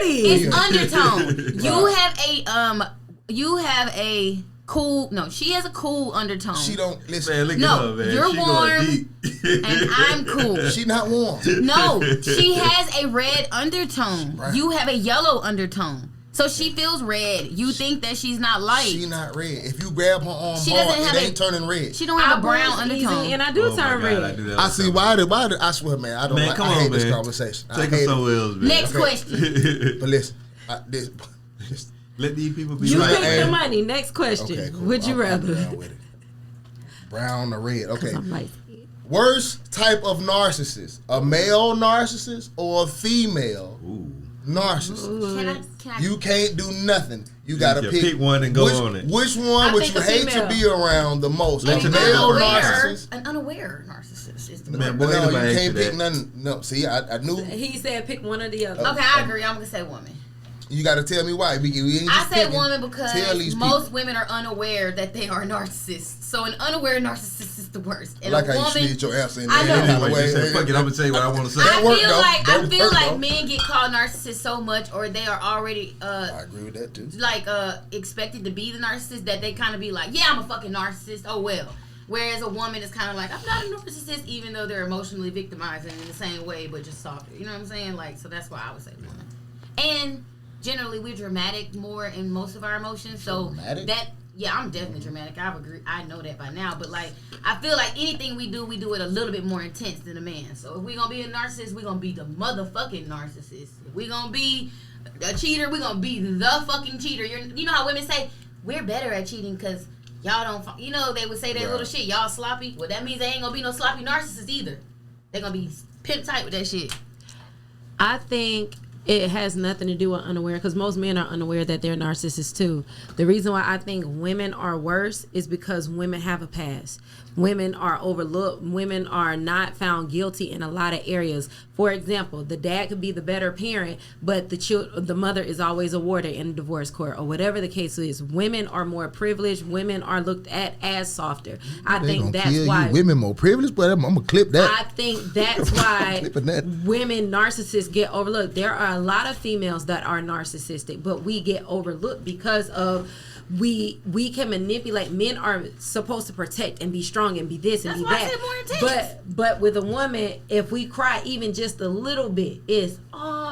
It's undertone. dirty? You have a cool. No, she has a cool undertone. She don't listen. Man, look No, at her, man. you're she warm, going deep. and I'm cool. She not warm. No, she has a red undertone. Right. You have a yellow undertone. So she feels red. You think that she's not light. She not red. If you grab her arm She hard, doesn't have it ain't turning red. She don't have a brown brush undertone. easily, and I do Oh my turn God, red. I do that I all see the why did I swear, man. I don't. Man, like, come I on, hate this man. conversation. I Take hate us it. somewhere else, man. Next question. But listen, Let these people be You Right, pick hey. the money. Next question. okay, cool. Would you I'm rather? down with it. Brown or red? Okay. I'm light skinned. Worst type of narcissist: a male narcissist or a female Ooh. narcissist? Can I You can't do nothing. You gotta You pick. pick one and go which, on it. Which one I would think you a hate to female. be around the most? A Let you male know. narcissist? An unaware narcissist is the Man, word. boy, No, ain't you nobody can't ask you pick that. none. No, see, I knew. He said pick one or the other. Okay, I agree. I'm gonna say woman. You got to tell me why. We ain't I just said picking. woman Tell because these most people. women are unaware that they are narcissists. So an unaware narcissist is the worst. I And like a how you woman, slid your answer in I there. know. Any kind of Anyway, way. they say, fuck it, I'm gonna tell you what I want to say. That worked, though. I That feel worked, like though. men get called narcissists so much, or they are already I agree with that too. like expected to be the narcissist that they kind of be like, yeah, I'm a fucking narcissist. Oh well. Whereas a woman is kind of like, I'm not a narcissist, even though they're emotionally victimizing in the same way, but just softer. You know what I'm saying? Like, so that's why I would say woman. And generally, we're dramatic more in most of our emotions. So Dramatic? yeah, I'm definitely dramatic. I know that by now. But like, I feel like anything we do it a little bit more intense than a man. So if we're gonna be a narcissist, we're gonna be the motherfucking narcissist. If we're gonna be a cheater, we're gonna be the fucking cheater. You know how women say we're better at cheating because y'all don't. You know they would say that little shit. Y'all sloppy. Well, that means they ain't gonna be no sloppy narcissist either. They're gonna be pimp tight with that shit. I think it has nothing to do with unaware because most men are unaware that they're narcissists too. The reason why I think women are worse is because women have a past. Women are overlooked. Women are not found guilty in a lot of areas. For example, the dad could be the better parent, but the mother is always a warder in a divorce court or whatever the case is. Women are more privileged. Women are looked at as softer. I They think gonna that's kill why you. Women more privileged, but I'm gonna clip that. I think that's why Clipping that. women narcissists get overlooked. There are a lot of females that are narcissistic, but we get overlooked because of we can manipulate. Men are supposed to protect and be strong and be this and That's be why I that. said more intense. But with a woman, if we cry even just a little bit, it's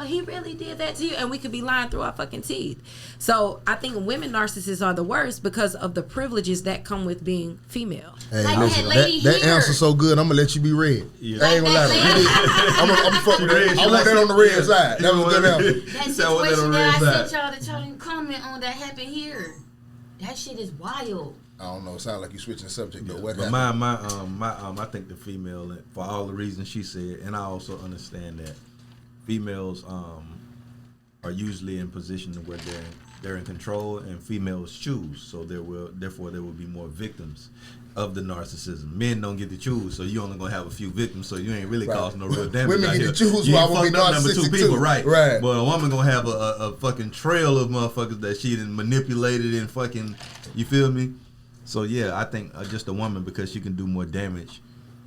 he really did that to you, and we could be lying through our fucking teeth. So I think women narcissists are the worst because of the privileges that come with being female. Hey, Like listen, that lady that here. answer's so good. I'm gonna let you be red. Yeah. I ain't gonna lie. Like that You did. I'm gonna fuck with that. She I want that on the red side. That was a good answer. That So I want that situation on that I red sent side. y'all that y'all didn't comment on that happened here. That shit is wild. I don't know. It sounds like you switching the subject though. What But happened? I think the female, for all the reasons she said, and I also understand that females are usually in position where they're in control, and females choose. So therefore there will be more victims of the narcissism. Men don't get to choose, so you only gonna have a few victims. So you ain't really Right. causing no real damage. Women out get here. to choose You who I ain't wanna be fucked up number two narcissistic people, too. right? Right. But a woman gonna have a fucking trail of motherfuckers that she done manipulated and fucking. You feel me? So yeah, I think just a woman because she can do more damage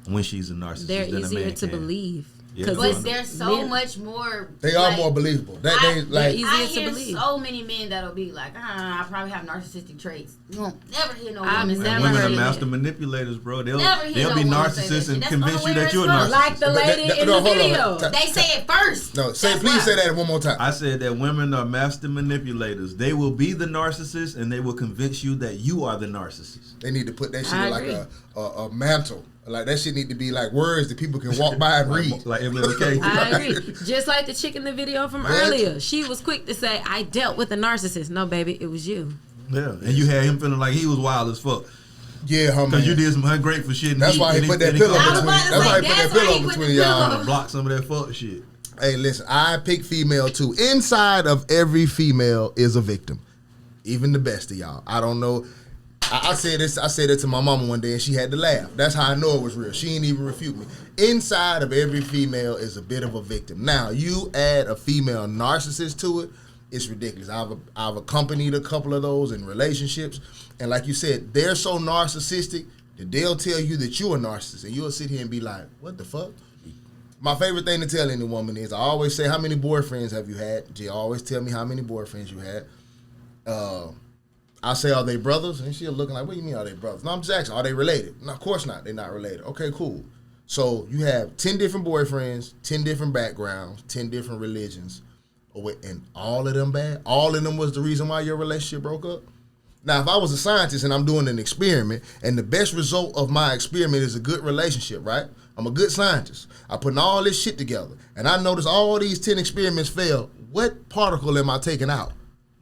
when she's a narcissist. They're than a easier man to can. believe. Yeah. 'Cause But it's- there's so men- much more. They are like, more believable. They I like. easier I to hear believe. so many men that'll be like, I probably have narcissistic traits. You won't never hear no I've woman say never And women heard are it. master manipulators, bro. They'll Never hear be no woman say that narcissists shit. and That's convince you unaware that you're a as fuck. narcissist. Like the lady in no, the hold on. video. They say it first. No, That's please why. say that one more time. I said that women are master manipulators. They will be the narcissist, and they will convince you that you are the narcissist. They need to put that shit I in like agree. a mantle. Like that shit need to be like words that people can walk by and read. Like MLK. I agree. Just like the chick in the video from What? earlier. She was quick to say, I dealt with a narcissist. No, baby, it was you. Yeah, and you had him feeling like he was wild as fuck Yeah, huh, man. because you did some ungrateful shit. And That's why he put that pillow I was between. about to That's say, why he put that that's why pillow he put the between y'all. pillow. block some of that fuck shit. Hey, listen, I pick female too. Inside of every female is a victim. Even the best of y'all. I don't know. I said this. I said it to my mama one day, and she had to laugh. That's how I know it was real. She didn't even refute me. Inside of every female is a bit of a victim. Now, you add a female narcissist to it, it's ridiculous. I've accompanied a couple of those in relationships, and like you said, they're so narcissistic that they'll tell you that you're a narcissist, and you'll sit here and be like, "What the fuck?" My favorite thing to tell any woman is, I always say, "How many boyfriends have you had?" She always tell me how many boyfriends you had. I say, "Are they brothers?" And she'll looking like, "What do you mean, are they brothers?" No, I'm just asking, are they related? No, of course not. They're not related. Okay, cool. So you have 10 different boyfriends, 10 different backgrounds, 10 different religions. And all of them bad? All of them was the reason why your relationship broke up? Now, if I was a scientist and I'm doing an experiment, and the best result of my experiment is a good relationship, right? I'm a good scientist. I'm putting all this shit together, and I notice all these 10 experiments fail. What particle am I taking out?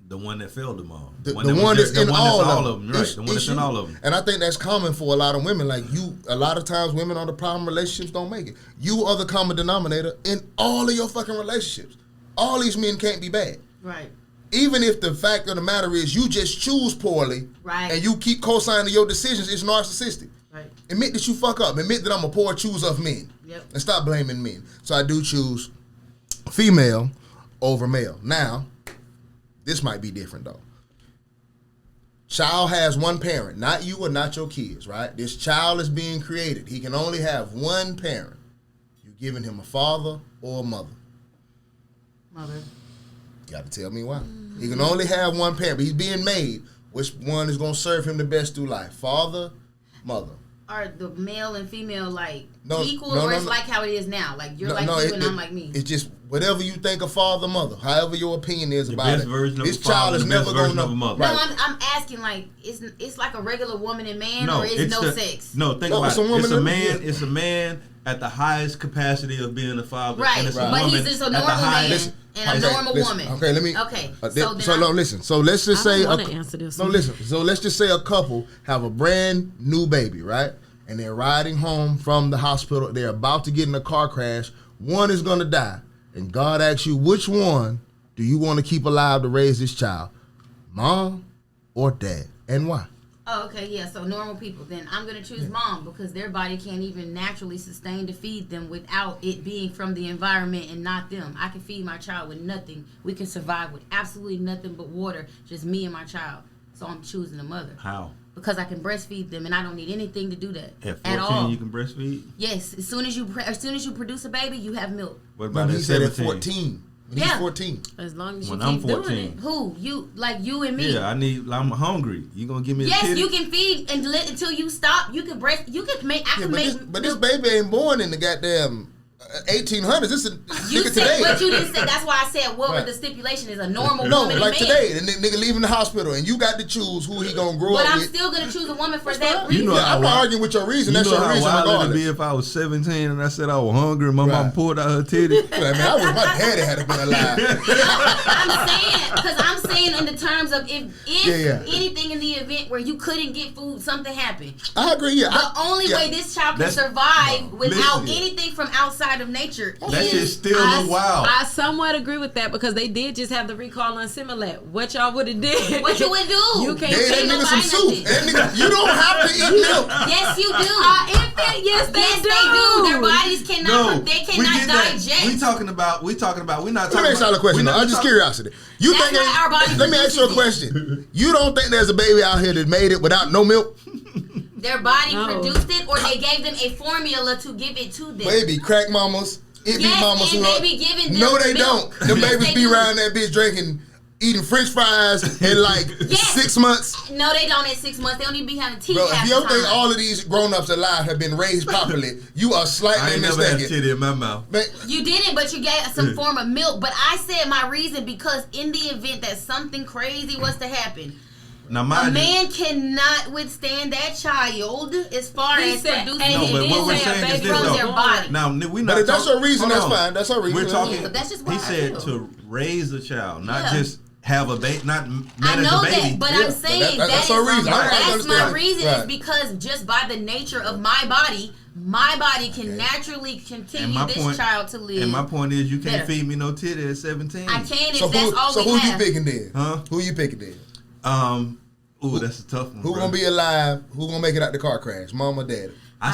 The one that failed them all. The one that's in all of them. Right, the one that's in all of them. And I think that's common for a lot of women. Like a lot of times women are the problem, relationships don't make it. You are the common denominator in all of your fucking relationships. All these men can't be bad. Right. Even if the fact of the matter is you just choose poorly, right, and you keep co-signing your decisions, it's narcissistic. Right. Admit that you fuck up. Admit that I'm a poor chooser of men. Yep. And stop blaming men. So I do choose female over male. Now, this might be different though. Child has one parent, not you or not your kids, right? This child is being created. He can only have one parent. You're giving him a father or a mother. Mother. You got to tell me why. He can only have one parent, but he's being made. Which one is going to serve him the best through life? Father, mother. Are the male and female equal, or it's like how it is now? Like you're I'm like me. It's just whatever you think of father, mother. However your opinion is about best it. Version this of child father, is never going to know. Mother. No, I'm asking it's like a regular woman and man, or is no sex? No, think about it. It's a man at the highest capacity of being a father. Right, and it's but he's just a normal man and a normal woman. Okay, let me. Okay, listen. So let's just say. I want to answer this. No, listen. So let's just say a couple have a brand new baby, right? And they're riding home from the hospital. They're about to get in a car crash. One is going to die. And God asks you, which one do you want to keep alive to raise this child? Mom or dad? And why? Oh, okay, yeah. So normal people, then I'm going to choose mom because their body can't even naturally sustain to feed them without it being from the environment and not them. I can feed my child with nothing. We can survive with absolutely nothing but water, just me and my child. So I'm choosing the mother. How? Because I can breastfeed them and I don't need anything to do that. At 14, at all. You can breastfeed? Yes. As soon as you produce a baby, you have milk. What about he said at 14? When he's 14. As long as you when keep I'm 14. doing it. Who? You, like you and me. Yeah, I'm hungry. You gonna give me a Yes, titty? you can feed until you stop. You can But this baby ain't born in the goddamn 1800s. This is you nigga said, today. but you didn't say. That's why I said what the stipulation is a normal No, woman like and man. today, the nigga leaving the hospital, and you got to choose who he gonna grow But up I'm with. still gonna choose a woman for That's that fine. reason. You know I'm not arguing with your reason. That's your reason, how wild it'd regardless. be if I was 17 and I said I was hungry and my mom pulled out her titty. I wish my daddy had been alive. I'm saying in the terms of if anything in the event where you couldn't get food, something happened. I agree. Yeah, the only way this child can survive without anything from outside of nature. That shit still look wild. I somewhat agree with that because they did just have the recall on Similac. What y'all would have did? What you would do? You can't gave that feed nigga some nobody soup. That nigga, you don't have to eat milk. Yes, you do. Yes, they do. They do. Their bodies cannot. They cannot digest. We talking about. We're not talking Let me ask y'all a question. I'm just curiosity. You That's think? why our body Let me ask you a question. You don't think there's a baby out here that made it without no milk? Their body produced it, or they gave them a formula to give it to them. Baby, crack mamas. It be mamas and who they be giving them no, they milk. don't. The Yes, babies they be do. around that bitch drinking, eating French fries in like 6 months. No, they don't at 6 months. They don't even be having teeth. Bro, half if you the don't think time. all of these grown-ups alive have been raised properly, you are I slightly ain't never had a mistaken. titty in my mouth. Man, You didn't, but you gave some form of milk. But I said my reason because in the event that something crazy was to happen, Now, a man cannot withstand that child as far He as said- producing and No, he but did what we're say a saying is baby this from though. their body. Now we but not. if that's your reason, hold that's on. fine. That's our reason. We're talking. Yeah, but that's just what he I said feel. to raise a child, not Yeah. just have a baby, not I manage know a baby. that, but Yeah, I'm saying but that's our reason. I That's my understand. reason Right. is because just by the nature of my body can naturally continue this child to live. And my point is, you can't better. feed me no titty at 17. I can if So that's all who we you have. picking then? Huh? Who you picking then? Ooh, that's a tough one. Who gonna be alive? Who gonna make it out the car crash? Mom or daddy? I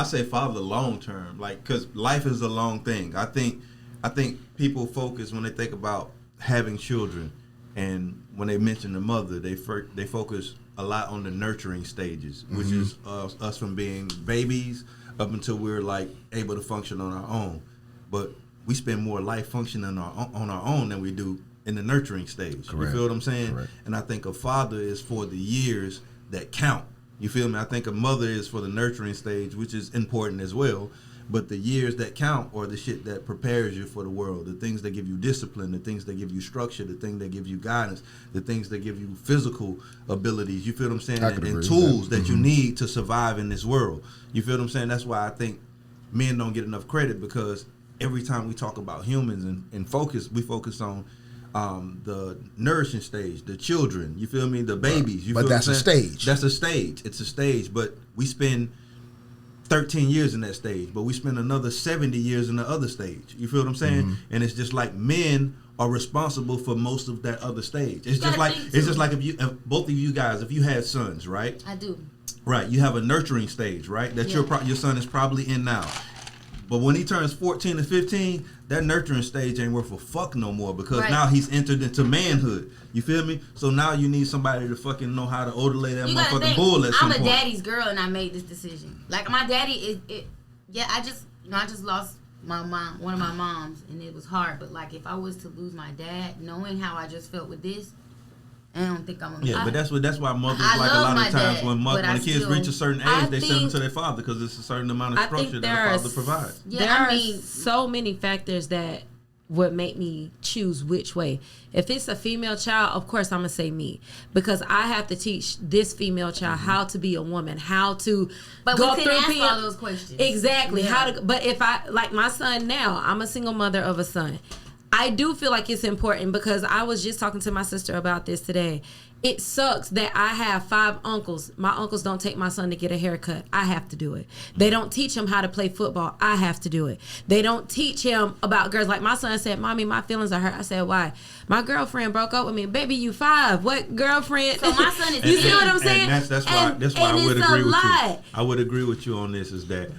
say father long term, like, because life is a long thing. I think people focus when they think about having children, and when they mention the mother, they focus a lot on the nurturing stages, which is us from being babies up until we're like able to function on our own. But we spend more life functioning on our own than we do in the nurturing stage. Correct. You feel what I'm saying? Correct. And I think a father is for the years that count. You feel me? I think a mother is for the nurturing stage, which is important as well. But the years that count are the shit that prepares you for the world, the things that give you discipline, the things that give you structure, the things that give you guidance, the things that give you physical abilities. You feel what I'm saying? And tools that you need to survive in this world. You feel what I'm saying? That's why I think men don't get enough credit, because every time we talk about humans and we focus on the nourishing stage, the children, you feel me, the babies. You but feel that's what I'm a saying? stage. That's a stage. It's a stage, but we spend 13 years in that stage, but we spend another 70 years in the other stage. You feel what I'm saying? And it's just like men are responsible for most of that other stage. It's just like if both of you guys, if you had sons, right? I do. Right, you have a nurturing stage, right? That your son is probably in now. But when he turns 14 to 15, that nurturing stage ain't worth a fuck no more, because now he's entered into manhood. You feel me? So now you need somebody to fucking know how to odorlate that motherfucking bull at some I'm point. a daddy's girl, and I made this decision. Like, my daddy I just lost my mom, one of my moms, and it was hard. But like, if I was to lose my dad, knowing how I just felt with this, I don't think I'm gonna. Yeah, but that's why mothers, I like, a lot of times dad, when the kids reach a certain age, they send them to their father, because it's a certain amount of structure that the father provides. There are so many factors that would make me choose which way. If it's a female child, of course I'm gonna say me, because I have to teach this female child how to be a woman, how to go through all those questions. Exactly. Yeah. But if I, like my son now, I'm a single mother of a son. I do feel like it's important, because I was just talking to my sister about this today. It sucks that I have 5 uncles. My uncles don't take my son to get a haircut. I have to do it. They don't teach him how to play football. I have to do it. They don't teach him about girls. Like my son said, "Mommy, my feelings are hurt." I said, "Why?" "My girlfriend broke up with me." "Baby, you 5. What girlfriend?" So my son is. You see what I'm saying? And that's why I would agree with you. I would agree with you on this, is that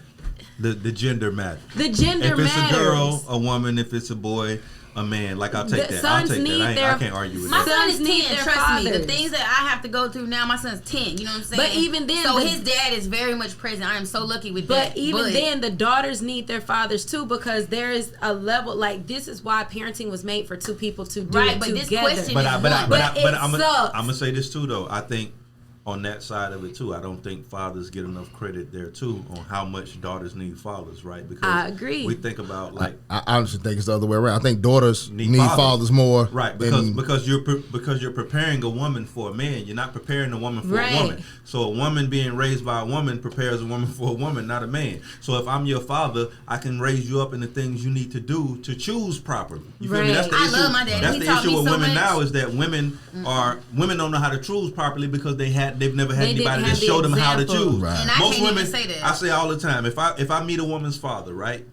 the gender matters. The gender matters. If it's a girl, a woman, if it's a boy, a man, like, I'll take that. I can't argue with my that. My son is 10, trust fathers. me. The things that I have to go through now, my son's 10, you know what I'm saying? But even then, so his dad is very much present. I am so lucky with that. But even then, the daughters need their fathers too, because there is a level, like, this is why parenting was made for 2 people to do it together. This question but I'm gonna say this too, though. I think on that side of it too, I don't think fathers get enough credit there too on how much daughters need fathers, right? Because I agree. We think about, like, I honestly think it's the other way around. I think daughters need fathers more, right? Because you're preparing a woman for a man. You're not preparing a woman for a woman. So a woman being raised by a woman prepares a woman for a woman, not a man. So if I'm your father, I can raise you up in the things you need to do to choose properly. You feel me? That's the issue. Love my daddy. That's the issue with women now, is that women don't know how to choose properly, because they've never had anybody to show them how to choose. Right. And Most women, say that. I say all the time, if I meet a woman's father, right,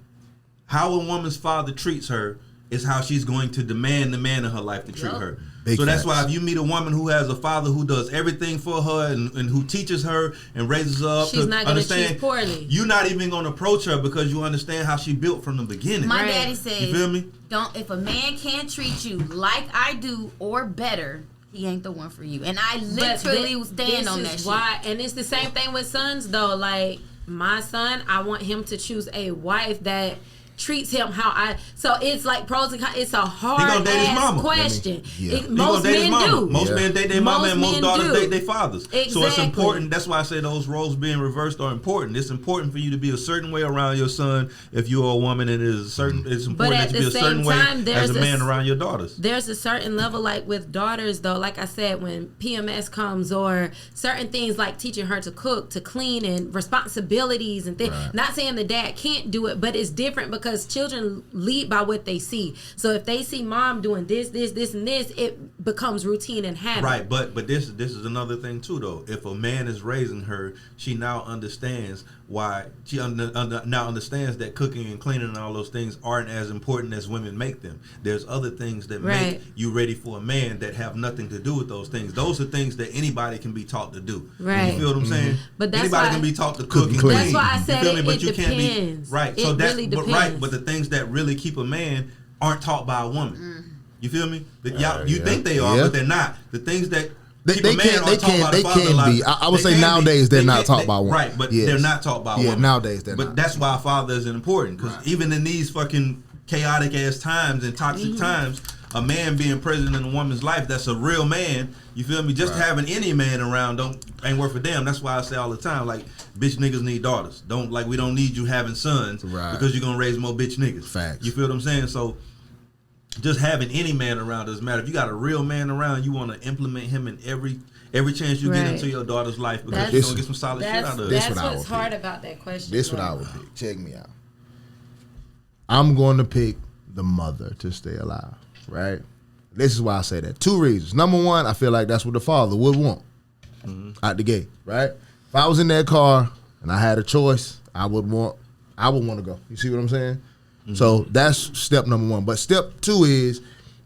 how a woman's father treats her is how she's going to demand the man in her life to treat her. So that's why if you meet a woman who has a father who does everything for her and who teaches her and raises her up, she's not going to choose poorly. You're not even going to approach her, because you understand how she built from the beginning. My daddy says, you feel me? If a man can't treat you like I do or better, he ain't the one for you. And I literally stand on that shit. And it's the same thing with sons, though. Like, my son, I want him to choose a wife that treats him how I. So it's like pros and cons. It's a hard ass question. Most men do. Most men date their mama, and most daughters date their fathers. Exactly. So it's important. That's why I say those roles being reversed are important. It's important for you to be a certain way around your son if you're a woman, and it's important that you be a certain way as a man around your daughters. There's a certain level, like with daughters, though. Like I said, when PMS comes, or certain things like teaching her to cook, to clean, and responsibilities and things. Right. Not saying the dad can't do it, but it's different because because children lead by what they see. So if they see mom doing this, and this, it becomes routine and habit. Right, but this is another thing too, though. If a man is raising her, she now understands why she now understands that cooking and cleaning and all those things aren't as important as women make them. There's other things that make you ready for a man that have nothing to do with those things. Those are things that anybody can be taught to do. Right. You feel what I'm saying? But that's anybody why, can be taught to cook and clean. That's why I said But you depends. can't be right. It So that's really depends. but the things that really keep a man aren't taught by a woman. You feel me? You think they are, but they're not. The things that They can be. I would say nowadays they're not taught by women. Right, but they're not taught by women. Nowadays they're not. But that's why a father is important, because even in these fucking chaotic ass times and toxic times, a man being present in a woman's life that's a real man, you feel me? Just having any man around ain't worth a damn. That's why I say all the time, like, bitch niggas need daughters. We don't need you having sons because you're gonna raise more bitch niggas. Facts. You feel what I'm saying? So just having any man around doesn't matter. If you got a real man around, you want to implement him in every chance you get into your daughter's life, because you're gonna get some solid shit out of it. That's what's hard about that question. This what I would pick. Check me out. I'm going to pick the mother to stay alive, right? This is why I say that. 2 reasons. Number one, I feel like that's what the father would want out the gate, right? If I was in that car and I had a choice, I would want to go. You see what I'm saying? So that's step number one. But step 2 is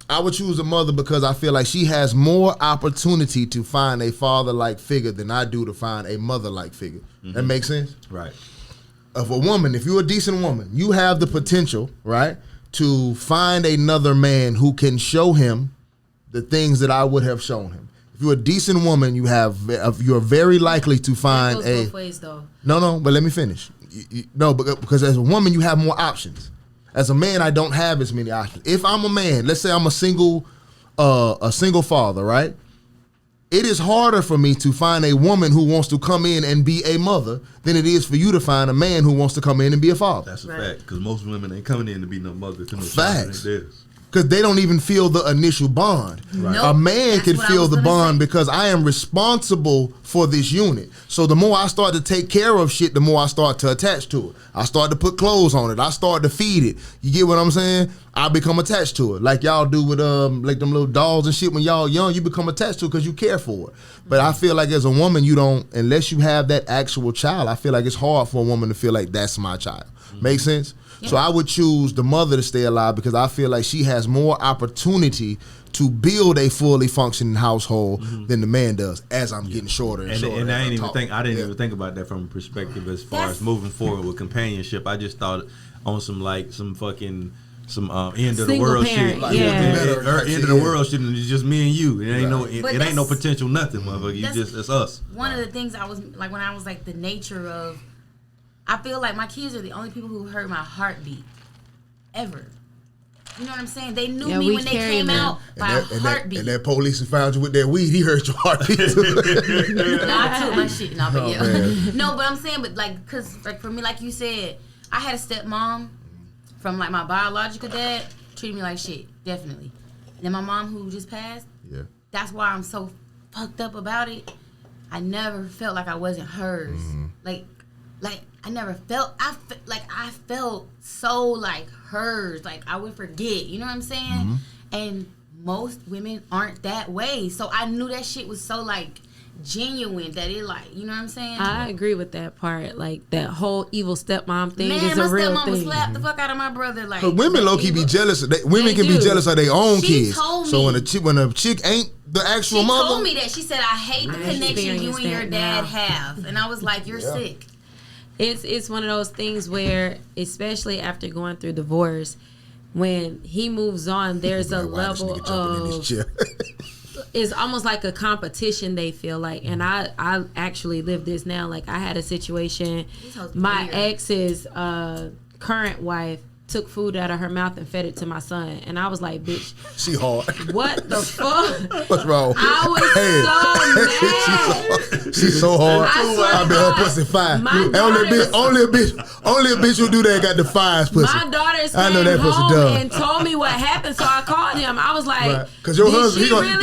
I would choose a mother because I feel like she has more opportunity to find a father-like figure than I do to find a mother-like figure. That makes sense? Right. Of a woman, if you're a decent woman, you have the potential, right, to find another man who can show him the things that I would have shown him. If you're a decent woman, you're very likely to find that goes both ways, though. No, but let me finish. No, because as a woman, you have more options. As a man, I don't have as many options. If I'm a man, let's say I'm a single father, right? It is harder for me to find a woman who wants to come in and be a mother than it is for you to find a man who wants to come in and be a father. That's a fact, because most women ain't coming in to be no mother to no Facts. child. Because they don't even feel the initial bond. Right. A man That's can what I feel was the gonna bond say. because I am responsible for this unit. So the more I start to take care of shit, the more I start to attach to it. I start to put clothes on it. I start to feed it. You get what I'm saying? I become attached to it. Like y'all do with like them little dolls and shit when y'all young, you become attached to it because you care for it. But I feel like as a woman, you don't, unless you have that actual child, I feel like it's hard for a woman to feel like that's my child. Make sense? Yeah. So I would choose the mother to stay alive because I feel like she has more opportunity to build a fully functioning household than the man does. As I'm getting shorter and shorter. And I didn't even think about that from a perspective as far as moving forward with companionship. I just thought on some end of the world shit. Like, end of the world shit, and it's just me and you. It ain't no potential nothing, motherfucker. It's us. One of the things I was like when I was like the nature of, I feel like my kids are the only people who heard my heartbeat ever. You know what I'm saying? They knew me when they came out by a heartbeat. And that police who found you with that weed, he heard your heartbeat too. No, I took my shit. No, but I'm saying, cause like for me, like you said, I had a stepmom from like my biological dad, treated me like shit, definitely. And then my mom who just passed, that's why I'm so fucked up about it. I never felt like I wasn't hers. Like I never felt, I felt so like hers, like I would forget, you know what I'm saying? And most women aren't that way. So I knew that shit was so like genuine that it like, you know what I'm saying? I agree with that part. Like that whole evil stepmom thing is a real thing. Man, my stepmom would slap the fuck out of my brother. Like, women low key be jealous. Women can be jealous of their own kids. Told me. So when a chick ain't the actual mother, she told me that. She said, "I hate the connection you and your dad have," and I was like, "You're sick." It's one of those things where, especially after going through divorce, when he moves on, there's a level of it's almost like a competition they feel like. And I actually live this now. Like I had a situation, my ex's current wife took food out of her mouth and fed it to my son, and I was like, bitch, she hard. What the fuck? What's wrong? I was so mad. She's so hard. I bet her pussy fire. Only a bitch who do that got the fires pussy. My daughters came home and told me what happened, so I called him. I was like, because your husband, he defended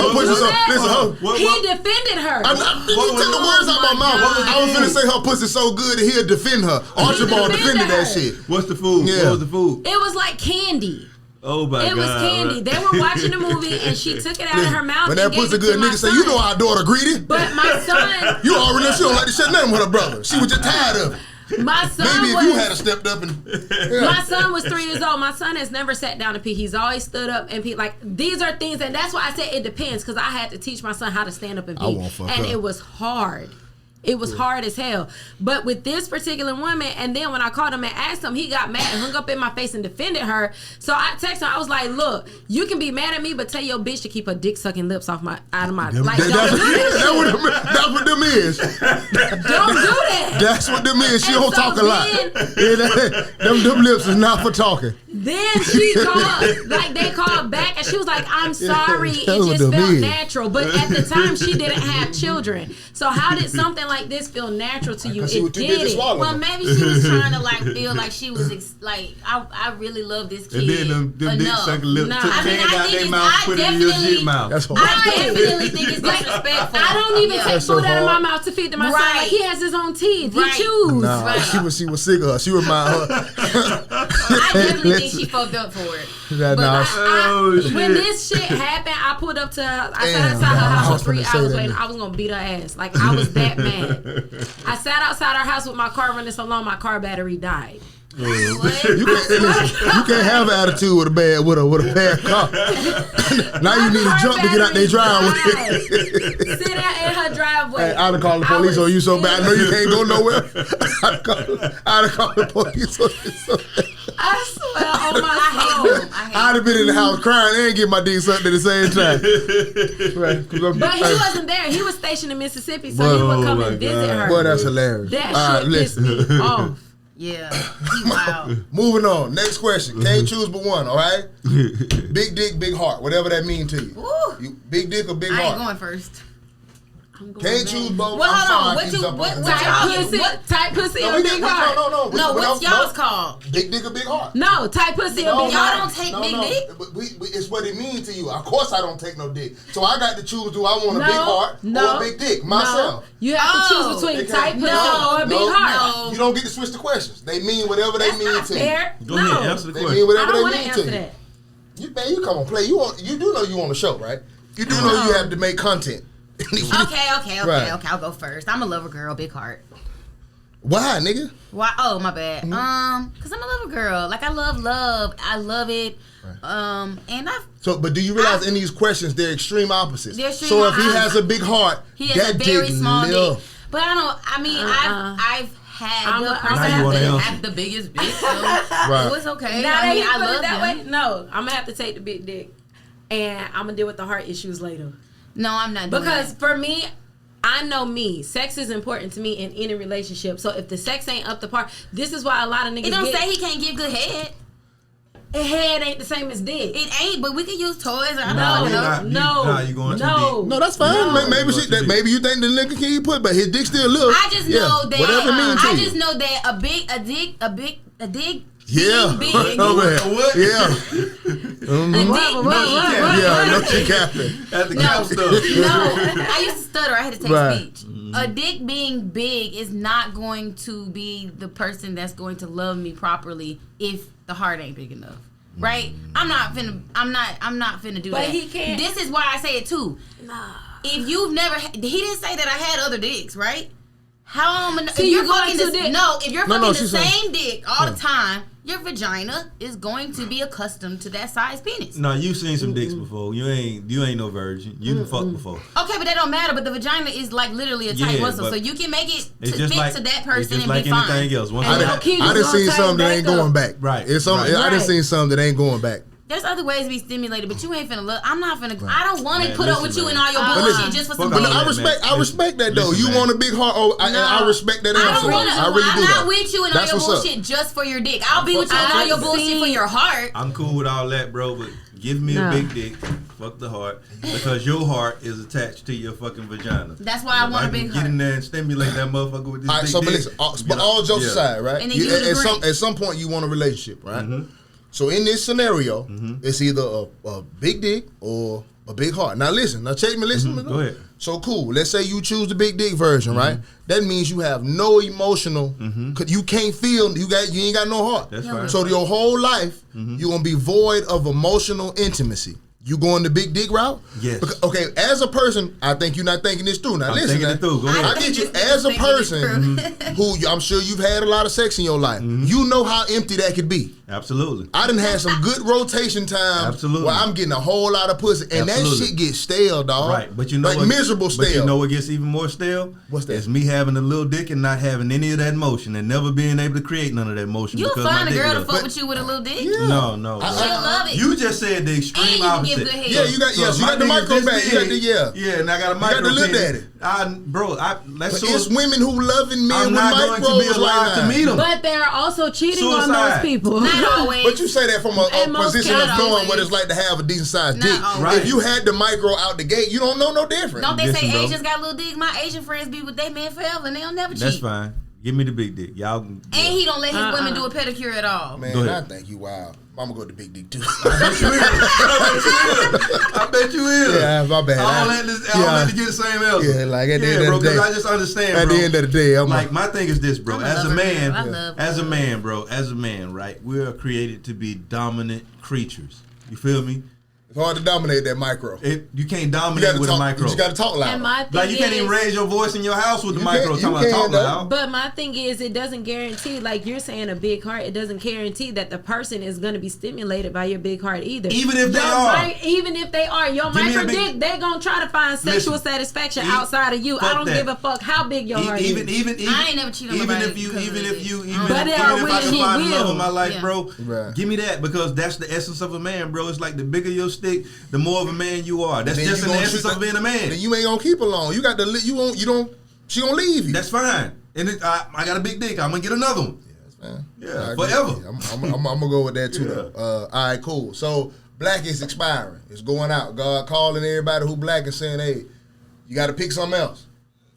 her. You take the words out of my mouth. I was finna say her pussy so good that he'll defend her. Archibald defended that shit. What's the food? Yeah. What was the food? too. It was like candy. Oh my God. It was candy. They were watching the movie and she took it out of her mouth. When and that pussy gave it good to nigga my say, son. you know our daughter greedy. But my son, You already know she don't like to share nothing with her brother. She was just tired of it. my son Maybe was. if you had stepped up and My son was 3 years old. My son has never sat down to pee. He's always stood up and pee. Like, these are things, and that's why I said it depends, because I had to teach my son how to stand up and I pee. won't fuck And up. it was hard. It was hard as hell. But with this particular woman, and then when I called him and asked him, he got mad and hung up in my face and defended her. So I texted him, I was like, look, you can be mad at me, but tell your bitch to keep her dick sucking lips out of my like, don't do that. That's what them is. Don't do that. That's what them is. She And don't so talk a lot. Them lips is not for talking. Then she called, like they called back, and she was like, "I'm sorry, it That's what just them felt is. natural." But at the time, she didn't have children. So how did something like this feel natural to you? Because she was It too busy did. swallowing. Well, maybe she was trying to like feel like she was like I really love this kid. And then them dick enough. sucking lips Nah. took I mean, hand I out think their it's- mouth, I put it in your definitely- shit mouth. That's horrible. I definitely think it's disrespectful. I don't even take That's so food out of my hard. mouth to feed to my son. Right. Like, he has his own teeth. Right. He chews. Nah, Right. she was sick of her. She remind her. I definitely think she fucked up for it. That, But nah, Oh, shit. when this shit happened, I pulled up to her. I sat Damn, outside her I house was for 3 finna say hours that waiting. now. I was gonna beat her ass. Like, I was that mad. I sat outside her house with my car running so long, my car battery died. What? you can't have an attitude with a bad car. Now you need to jump to get out their driveway. Sit out in her driveway. Hey, I'd have called the police on you so bad. I know you can't go nowhere. I'd have called the police on you so bad. I swear on my I soul. hate him. I'd have been in the house crying and get my dick sucked at the same time. Right. But he wasn't there. He was stationed in Mississippi, so he Boy, would come oh and my visit God. her. Boy, that's hilarious. That All right, shit pissed listen. me off. Yeah. Wow. Moving on. Next question. Can't choose but one, all right? Big dick, big heart. Whatever that mean to you. Ooh. You big dick or big I ain't heart? going first. I'm going Can't back. choose both. Well, I'm hold on. sorry, I What keep you- jumping what- on what that. y'all- Tight pussy, What- tight pussy No, or we big didn't- heart? no. No, what's y'all's called? Big dick or big heart? No, tight pussy or No, big y'all heart. don't take big dick? But it's what it means to you. Of course, I don't take no dick. So I got to choose: do I want a big heart or a big dick? Myself. No. You have to choose Oh. between It tight can't- pussy no, or a big no, heart. no. You don't get to switch the questions. They mean whatever they That's mean not to fair. Go no. ahead, answer the you. They question. mean I whatever don't want they to mean to answer you. that. You come on, play. You do know you on the show, right? You do know you have to make content. Okay. Right. I'll go first. I'm a lover girl, big heart. Why, nigga? Why? Oh, my bad. Cause I'm a lover girl. Like I love love. I love it. And I've So, but do you realize in these questions they're extreme opposites? They're extreme So if he opposites. has a big heart, he has that a very dick small little. dick. But I don't. I mean, I've had I'm the a- person Now you wanna that answer. have the biggest dick. So Right. it's okay. Now I that mean, he I put love it that them. way, no, I'm gonna have to take the big dick, and I'm gonna deal with the heart issues later. No, I'm not doing Because that. for me, I know me. Sex is important to me in any relationship. So if the sex ain't up to par, this is why a lot of niggas It don't get, say he can't give good head. head ain't the same as dick. It ain't, but we can use toys. I No, don't you're know. not. No, you going too no. deep. No, that's fine. No. Maybe she, that, maybe you think the nigga can eat put, but his dick still little. I just know that. whatever it means to I you. just know that a dick. Yeah. big. Over here. What? Yeah. What? Yeah, no, she capping. At the No, cap stuff. no, I used to stutter. I had to take Right. speech. A dick being big is not going to be the person that's going to love me properly if the heart ain't big enough. Right? I'm not finna do But that. he can't- This is why I say it too. Nah. If you've never, he didn't say that I had other dicks, right? How am I? So if you you're going fucking to the, dick? no, if you're No, fucking no, the she's saying- same dick all the time, your vagina is going to be accustomed to that size penis. No, you seen some dicks before. You ain't no virgin. You can fuck before. Okay, but that don't matter. But the vagina is like literally a tight Yeah, muscle, but so you can make it It's to just fit like to that it's person just and like be fine. anything else. Once And you no got- key I done just seen gonna something that tighten ain't back going up. back. Right, It's some, right. I done Right. seen something that ain't going back. There's other ways to be stimulated, but you ain't finna look. I'm not finna. I don't want to Man, put up with listen, you and man. all your But bullshit listen, just for fuck some all But dick. I that, respect. man. I respect that though. Listen, You man. want a big heart? Oh, and I respect that I answer. don't want to. I really I'm do. not though. with you and all That's your what's up. bullshit just for your dick. I'll be with you and all your bullshit for your heart. I'm cool with all that, bro, but give me No. a big dick. Fuck the heart. Because your heart is attached to your fucking vagina. That's why I If want a can big get heart. in there and stimulate that motherfucker with this All right, big so but dick. listen, you but know, all jokes yeah. aside, right? And then you agree. at some point you want a relationship, right? So in this scenario, it's either a big dick or a big heart. Now listen, check me, listen. Go ahead. So cool. Let's say you choose the big dick version, right? That means you have no emotional. You can't feel. You ain't got no heart. That's right. So your whole life, you're gonna be void of emotional intimacy. You going the big dick route? Yes. Okay, as a person, I think you're not thinking this through. Now listen, thinking it through. Go ahead. I get you as a person who I'm sure you've had a lot of sex in your life. You know how empty that could be. Absolutely. I done had some good rotation time. Absolutely. Where I'm getting a whole lot of pussy, and that shit gets stale, dog. Right, but you know like what, miserable stale. But you know what gets even more stale? What's that? It's me having a little dick and not having any of that motion and never being able to create none of that motion. You'll because find my a dick girl to little. fuck with you with a little dick. Yeah. No. She'll love it. You just said the extreme And you can opposite. give good head. Yeah, you got So you got the my micro dick is back. this You got big. the Yeah, and I got a got micro. the little penis. daddy. Let's But it's women who loving men I'm with not going to be micros alive right to now. meet them. But they're also cheating on Suicide. those people. Not always. But you say that from a And most position of not knowing always. what it's like to have a decent sized Not dick. always. Right. If you had the micro out the gate, you don't know no different. Don't they Listen, say bro. Asians got little dicks? My Asian friends be with their men forever and they'll never cheat. That's fine. Give me the big dick. Y'all. And he don't let his women do a pedicure at all. Man, Go I ahead. think you wild. I'm gonna go to big dick too. I bet you will. Yeah, my bad. I don't let to get the same answer. Yeah, like at the end bro, of the day. I just understand, At bro. the end of the day, I'm like my thing is this, bro. I'm a As a lover, man, girl. I love as a love. man, bro, as a man, right? We are created to be dominant creatures. You feel me? it's hard to dominate that micro. You can't You dominate gotta with talk. a micro. You just gotta talk loud. And my thing Like you can't is, even raise your voice in your house with the You micro. can- Talking you about talk can, though. loud. but my thing is, it doesn't guarantee, like you're saying, a big heart. It doesn't guarantee that the person is going to be stimulated by your big heart either. Even if they Your are. even if they are, your Give me a micro big- dick, they're gonna try to find sexual Listen, satisfaction e- outside of you. I fuck don't that. give a fuck how big your heart Even is. I ain't never cheated on even nobody if you because even of if it. you even But if there are I women can he find the love will. of my life, Yeah. bro, Right. give me that because that's the essence of a man, bro. It's like the bigger your stick, the more of a man you are. That's Then just you in the gonna essence shoot of being a Then man. you ain't gonna keep her long. You got to. You don't. She gonna leave you. That's fine. And I got a big dick. I'm gonna get another one. Man. Yeah, I agree. forever. I'm gonna go with that too. Yeah. Though. All right, cool. So black is expiring. It's going out. God calling everybody who black and saying, "Hey, you got to pick something else."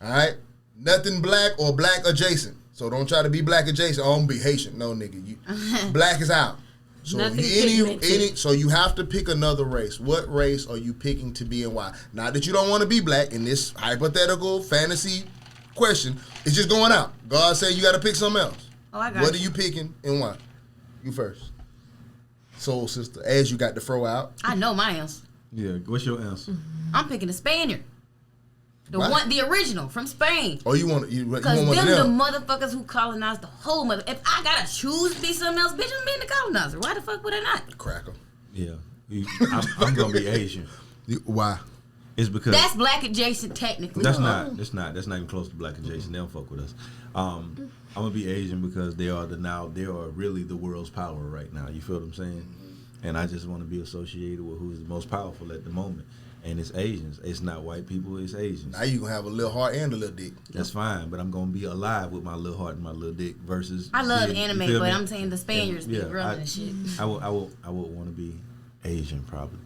All right, nothing black or black adjacent. So don't try to be black adjacent. Oh, I'm gonna be Haitian. No, nigga, black is out. So Nothing any pigmented. so you have to pick another race. What race are you picking to be and why? Not that you don't want to be black in this hypothetical fantasy question. It's just going out. God said you got to pick something else. Oh, I got What are you. you picking and why? You first. Soul sister, as you got the fro out. I know my answer. Yeah. What's your answer? I'm picking the Spaniard. Why? The original from Spain. Or you want you Because want one of them them? the motherfuckers who colonized the whole mother. If I gotta choose to be something else, bitch, I'm being the colonizer. Why the fuck would I not? Cracker. Yeah. I'm gonna be Asian. Why? It's because That's black adjacent technically. That's not even close to black adjacent. They don't fuck with us. I'm gonna be Asian because they are really the world's power right now. You feel what I'm saying? And I just want to be associated with who's the most powerful at the moment. And it's Asians. It's not white people. It's Asians. Now you gonna have a little heart and a little dick. That's fine, but I'm gonna be alive with my little heart and my little dick versus. I love being- you anime, feel but me? I'm saying the Spaniards be Yeah, grilling and shit. I would want to be Asian probably.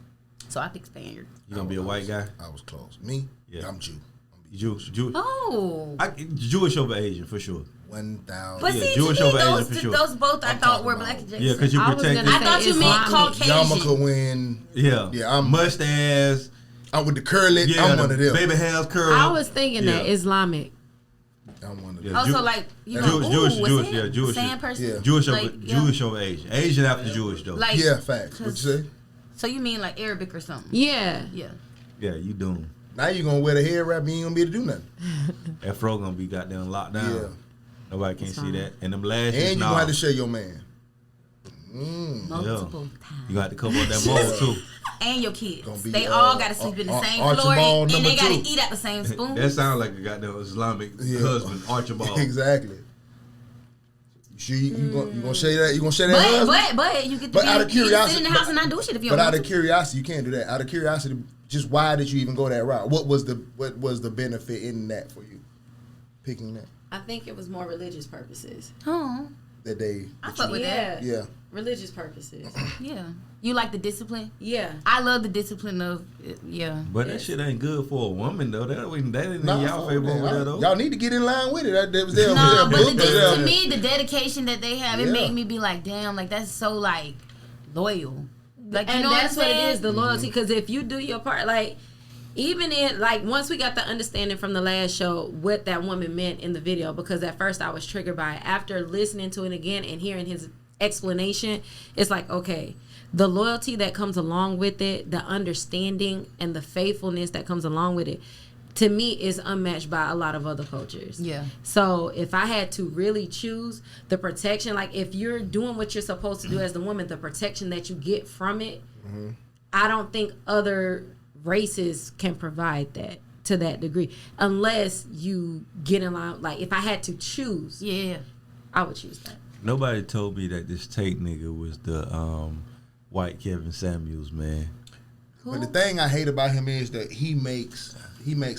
So I pick Spaniard. You gonna be a white guy? I was close. Me? Yeah. I'm Jew. Jewish. Oh. Jewish over Asian for sure. 1,000. But Yeah, see, Jewish to me, over Asian for sure. those both I I'm thought were talking black about- adjacent. Yeah, because you I was protect. gonna I thought you meant Islamic. Yamaka Caucasian. win. Yeah, Yeah, I'm mustache. I'm with the curly. Yeah, I'm one of them. baby hairs curl. I was thinking Yeah. that Islamic. I'm one of Yeah. them. Also, Jew- like, you Jewish- know, Jewish, ooh, what's Jewish, that? yeah, Jewish. Sand person? Yeah. Jewish Like, over yeah. Jewish over Asian. Asian after Jewish though. Like, Yeah, facts. What you say? so you mean like Arabic or something? Yeah. Yeah. Yeah, you doomed. Now you gonna wear the hair wrap and you ain't gonna be able to do nothing. That fro gonna be goddamn locked down. Yeah. Nobody can That's see fine. that. And them lashes, And you nah. gonna have to show your man. Multiple You times. gonna have to cover up that mold too. And your kids. Gonna be, They all gotta sleep in the same floor Archibald and number they gotta 2. eat at the same spoon. That sounds like a goddamn Islamic husband, Archibald. Exactly. You gonna say that? You gonna say that? husband? But you get to But be out of you can curiosity, sit in the house and not do shit if you But don't out want of to. curiosity, you can't do that. Out of curiosity, just why did you even go that route? What was the benefit in that for you? Picking that I think it was more religious purposes. Oh, that they. I fuck with that. Yeah. Religious purposes. Yeah. You like the discipline? Yeah. I love the discipline of yeah. But that shit ain't good for a woman though. That ain't in Nah, y'all favor over there though. Y'all need to get in line with it. That was there. No, but was the, there, to me, the dedication that they have, it Yeah. made me be like, damn, like that's so like loyal. Like, and that's what it is, the Mm-hmm. loyalty. Because if you do your part, like, even in, like, once we got the understanding from the last show what that woman meant in the video, because at first I was triggered by it. After listening to it again and hearing his explanation, it's like, okay, the loyalty that comes along with it, the understanding and the faithfulness that comes along with it, to me is unmatched by a lot of other cultures. Yeah. So if I had to really choose the protection, like if you're doing what you're supposed to do as the woman, the protection that you get from it, I don't think other races can provide that to that degree unless you get in line. Like if I had to choose, I would choose that. Nobody told me that this Tate nigga was the white Kevin Samuels, man. But the thing I hate about him is that he makes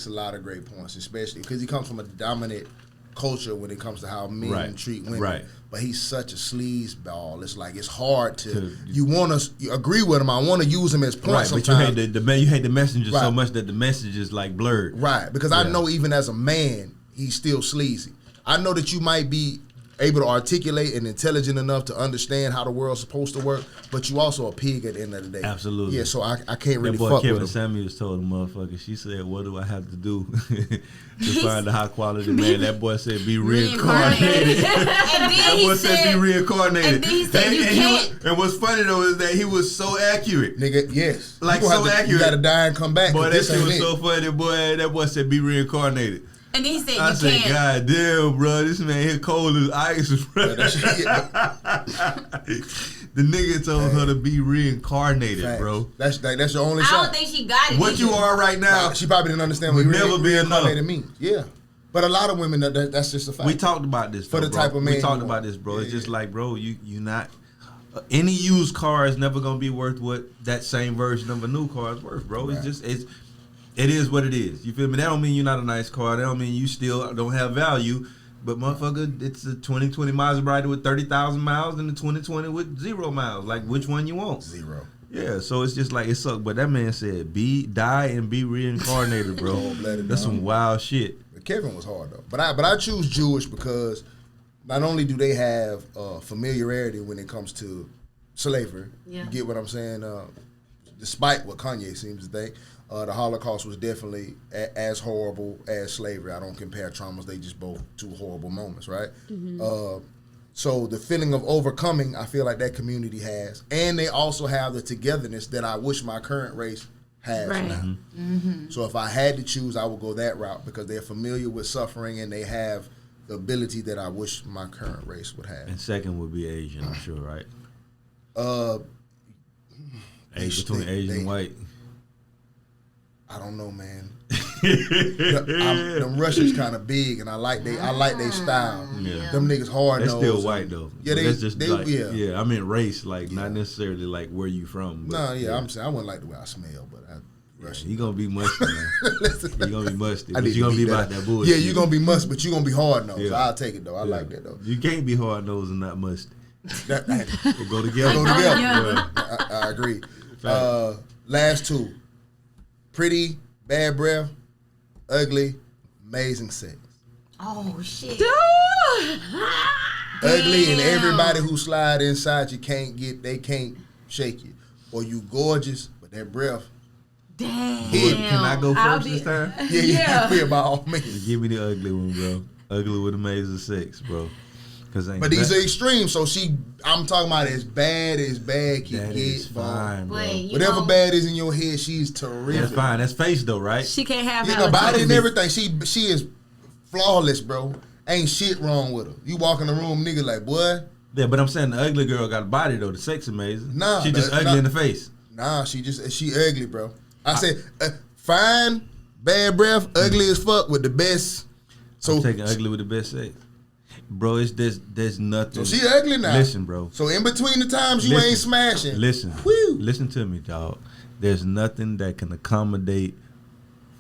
a lot of great points, especially because he comes from a dominant culture when it comes to how men treat women. Right. But he's such a sleazeball. It's like it's hard to you want to agree with him. I want to use him as points. Right, sometimes. but you hate the messenger so much that the message is like blurred. Right, because I know even as a man, he's still sleazy. I know that you might be able to articulate and intelligent enough to understand how the world's supposed to work, but you also a pig at the end of the day. Absolutely. Yeah, so I can't really that boy fuck Kevin with him. Samuels told the motherfucker, she said, what do I have to do to find a high quality man? That boy said, be reincarnated. And then That he boy said, be reincarnated. And then he said, you can't. And what's funny though is that he was so accurate. Nigga, yes. Like, you so accurate. You gotta die and come back. Boy, that this shit ain't was it. so funny, boy. That boy said, be reincarnated. And then he said, I you said, can't. God damn, bro, this man here cold as ice, bro. That shit, The nigga told her to be reincarnated, facts. bro. That's your only I shot. don't think she got it. What did you are right now, Nah, she probably didn't understand what would never be reincarnated enough. means. Yeah. But a lot of women, that's just a fact. We talked about this, For though, the bro. type of man we talked you about want. this, bro. Yeah, It's just yeah. like, bro, you not any used car is never gonna be worth what that same version of a new car is worth, bro. Right. It is what it is. You feel me? That don't mean you're not a nice car. That don't mean you still don't have value. But motherfucker, it's a 2020 Maserati with 30,000 miles and a 2020 with 0 miles. Like, which one you want? 0. Yeah, so it's just like, it sucks. But that man said, die and be reincarnated, bro. Cold-blooded, That's some wild shit. But Kevin was hard though. But I choose Jewish because not only do they have familiarity when it comes to slavery, Yeah. you get what I'm saying? Despite what Kanye seems to think, the Holocaust was definitely as horrible as slavery. I don't compare traumas; they just both two horrible moments, right? So the feeling of overcoming, I feel like that community has, and they also have the togetherness that I wish my current race has Right. now. So if I had to choose, I would go that route because they're familiar with suffering and they have the ability that I wish my current race would have. And second would be Asian, I'm sure, right? Between Asian and white. I don't know, man. Them Russians kind of big, and I like they style. Yeah. Them niggas hard. That's still white though. Yeah, But that's just like, yeah. I mean race, like not necessarily like where you from. But, No, yeah, I'm saying I wouldn't like the way I smell, but Russian. You gonna be musty, man. You gonna be musty. I But need you to gonna be beat about that. that bullshit. Yeah, you gonna be musty, but you gonna be hard nosed. Yeah. I'll take it though. I like that though. You can't be hard nosed and not musty. That, They go together. go together. Yeah. I agree. Last two: pretty, bad breath, ugly, amazing sex. Oh, shit. Ugly and everybody who slide inside you they can't shake you. Or you gorgeous, but that breath. Damn. Can I go I'll first be- this time? Yeah, yeah, by all means. Give me the ugly one, bro. Ugly with amazing sex, bro. But these are extremes, so I'm talking about as bad can that get. is fine, bro. Wait, you Whatever know, bad is in your head, she's terrific. That's fine. That's face though, right? She can't have Yeah, the body and halitosis. everything. She is flawless, bro. Ain't shit wrong with her. You walk in the room, nigga, like, boy. Yeah, but I'm saying the ugly girl got a body though. The sex amazing. Nah, she just nah, ugly in the face. Nah, she ugly, bro. I said, fine, bad breath, ugly as fuck with the best. So I'm taking ugly with the best sex, bro. There's nothing. So she ugly now. Listen, bro. So in between the times you Listen. ain't smashing. Listen, Whew. listen to me, dog. There's nothing that can accommodate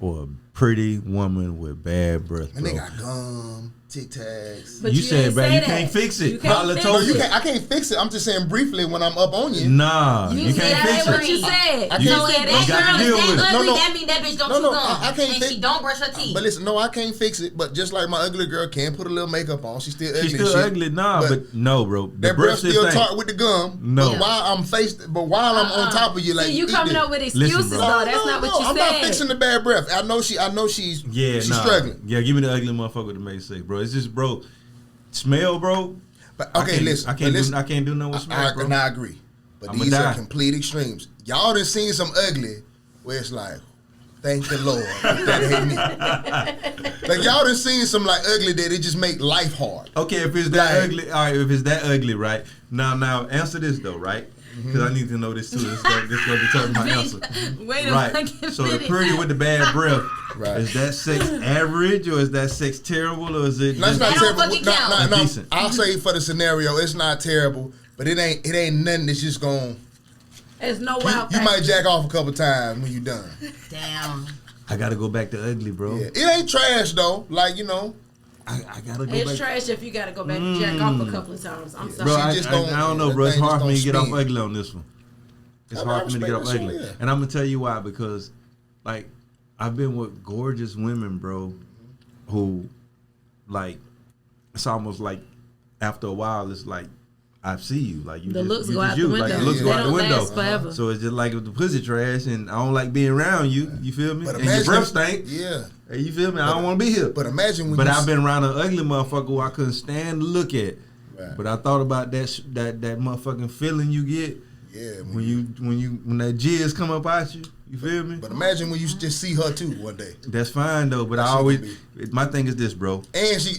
for a pretty woman with bad breath, And bro. they got gum, Tic Tacs. But You said, ain't bro, say you that. can't fix it. You can't Holla fix told No, you. I can't fix it. I'm just saying briefly when I'm up on you. Nah, You you can't said fix what it. you said. I So can't if fix it. that You gotta girl deal is with that it. ugly, No, that mean that bitch don't No, chew no, gum. I can't and fix- she don't brush her teeth. But listen, no, I can't fix it. But just like my ugly girl can't put a little makeup on, she's still ugly. She's and still shit. ugly, nah, but no, bro. The That breath still stank. tart with the gum. No. But while I'm on top of you, like See, you eat coming this. up with excuses bro. though. That's not what you I'm said. not fixing the bad breath. I know she's Yeah, she's nah. struggling. Yeah, give me the ugly motherfucker with the make sick, bro. It's just, bro. Smell, bro. But I okay, can't- listen. I can't do no with smell, bro. And I agree. But I'ma these die. are complete extremes. Y'all done seen some ugly where it's like, thank the Lord if that ain't me. Like y'all done seen some like ugly that it just make life hard. Okay, if it's that Like- ugly, all right. If it's that ugly, right? Now, answer this though, right? Because I need to know this too. This gonna determine my answer. Wait a Right. fucking So the minute. pretty with the bad breath, Right. is that sex average or is that sex terrible or is it? No, it's just- not That don't terrible. fucking count. No, Decent. I'll say for the scenario, it's not terrible, but it ain't nothing that's just going. There's no You, wild you might factor. jack off a couple times when you done. Damn. I gotta go back to ugly, bro. Yeah. It ain't trash though. Like I gotta go It's back. trash if you gotta go back and jack off a couple of times. I'm sorry. Bro, She I just don't know, that bro. It's thing hard just for me to get don't off spin. ugly on this one. It's I hard for me to get off respect that ugly. shit, yeah. And I'm gonna tell you why, because like I've been with gorgeous women, bro, who like it's almost like after a while it's like I see you. Like you The just, looks you go just out the you. window. Like the looks Yeah. go They out the don't window. last forever. So it's just like if the pussy trash and I don't like being around you, you feel me? But And your imagine, breath stink. yeah. Hey, you feel me? I don't wanna be here. But imagine when But you I've been around an ugly motherfucker who I couldn't stand to look at. Right. But I thought about that motherfucking feeling you get yeah. when that jizz come up at you. You feel me? But imagine when you just see her too one day, That's fine though. But That I shit always would my thing is this, bro. and she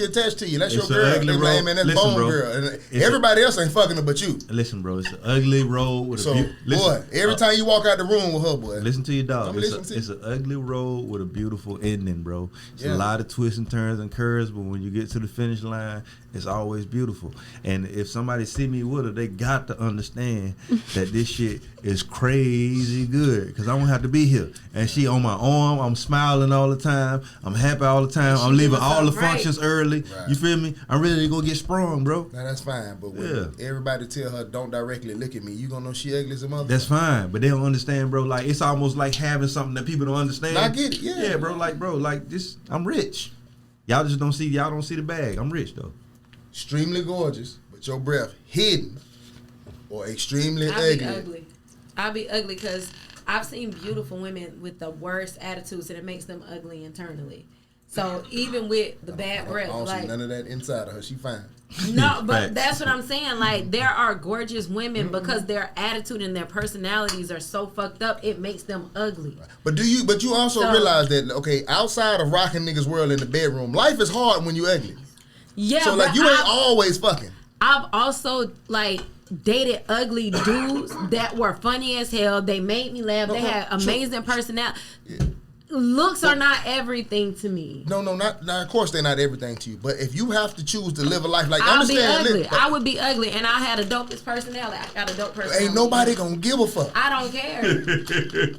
attached to you. That's It's your a girl. ugly Hey, road. man, that's Listen, bone bro. girl. And It's everybody else ain't fucking her but you. Listen, bro. It's an ugly road with So a boy, every time you walk out the room with her, boy. Listen to your dog. I'm listening to It's an ugly road with a beautiful ending, bro. It's Yeah. a lot of twists and turns and curves, but when you get to the finish line, it's always beautiful. And if somebody see me with her, they got to understand that this shit is crazy good because I don't have to be here. And she on my arm. I'm smiling all the time. I'm happy all the time. I'm leaving doing all the something right. functions early. Right. You feel me? I'm ready to go get sprung, bro. Now that's fine, but when Yeah. everybody tell her don't directly look at me, you gonna know she ugly as a mother. That's fine, but they don't understand, bro. Like it's almost like having something that people don't understand. I get it, yeah. Yeah, bro. Like this. I'm rich. Y'all just don't see. Y'all don't see the bag. I'm rich though. Extremely gorgeous, but your breath hidden or extremely I'll be ugly. ugly. I'll be ugly because I've seen beautiful women with the worst attitudes and it makes them ugly internally. So even with the bad breath, I don't see like none of that inside of her. She fine. no, but Facts. that's what I'm saying. Like there are gorgeous women because their attitude and their personalities are so fucked up, it makes them ugly. But you also So- realize that okay, outside of rocking niggas world in the bedroom, life is hard when you ugly. Yeah, So like but you ain't I've- always fucking. I've also like dated ugly dudes that were funny as hell. They made me laugh. They had amazing personality. Looks are not everything to me. No, not of course they're not everything to you. But if you have to choose to live a life like I'll be understand, ugly. listen, I would be ugly, and I had a dopest personality. I got a dope personality. ain't nobody gonna give a fuck. I don't care.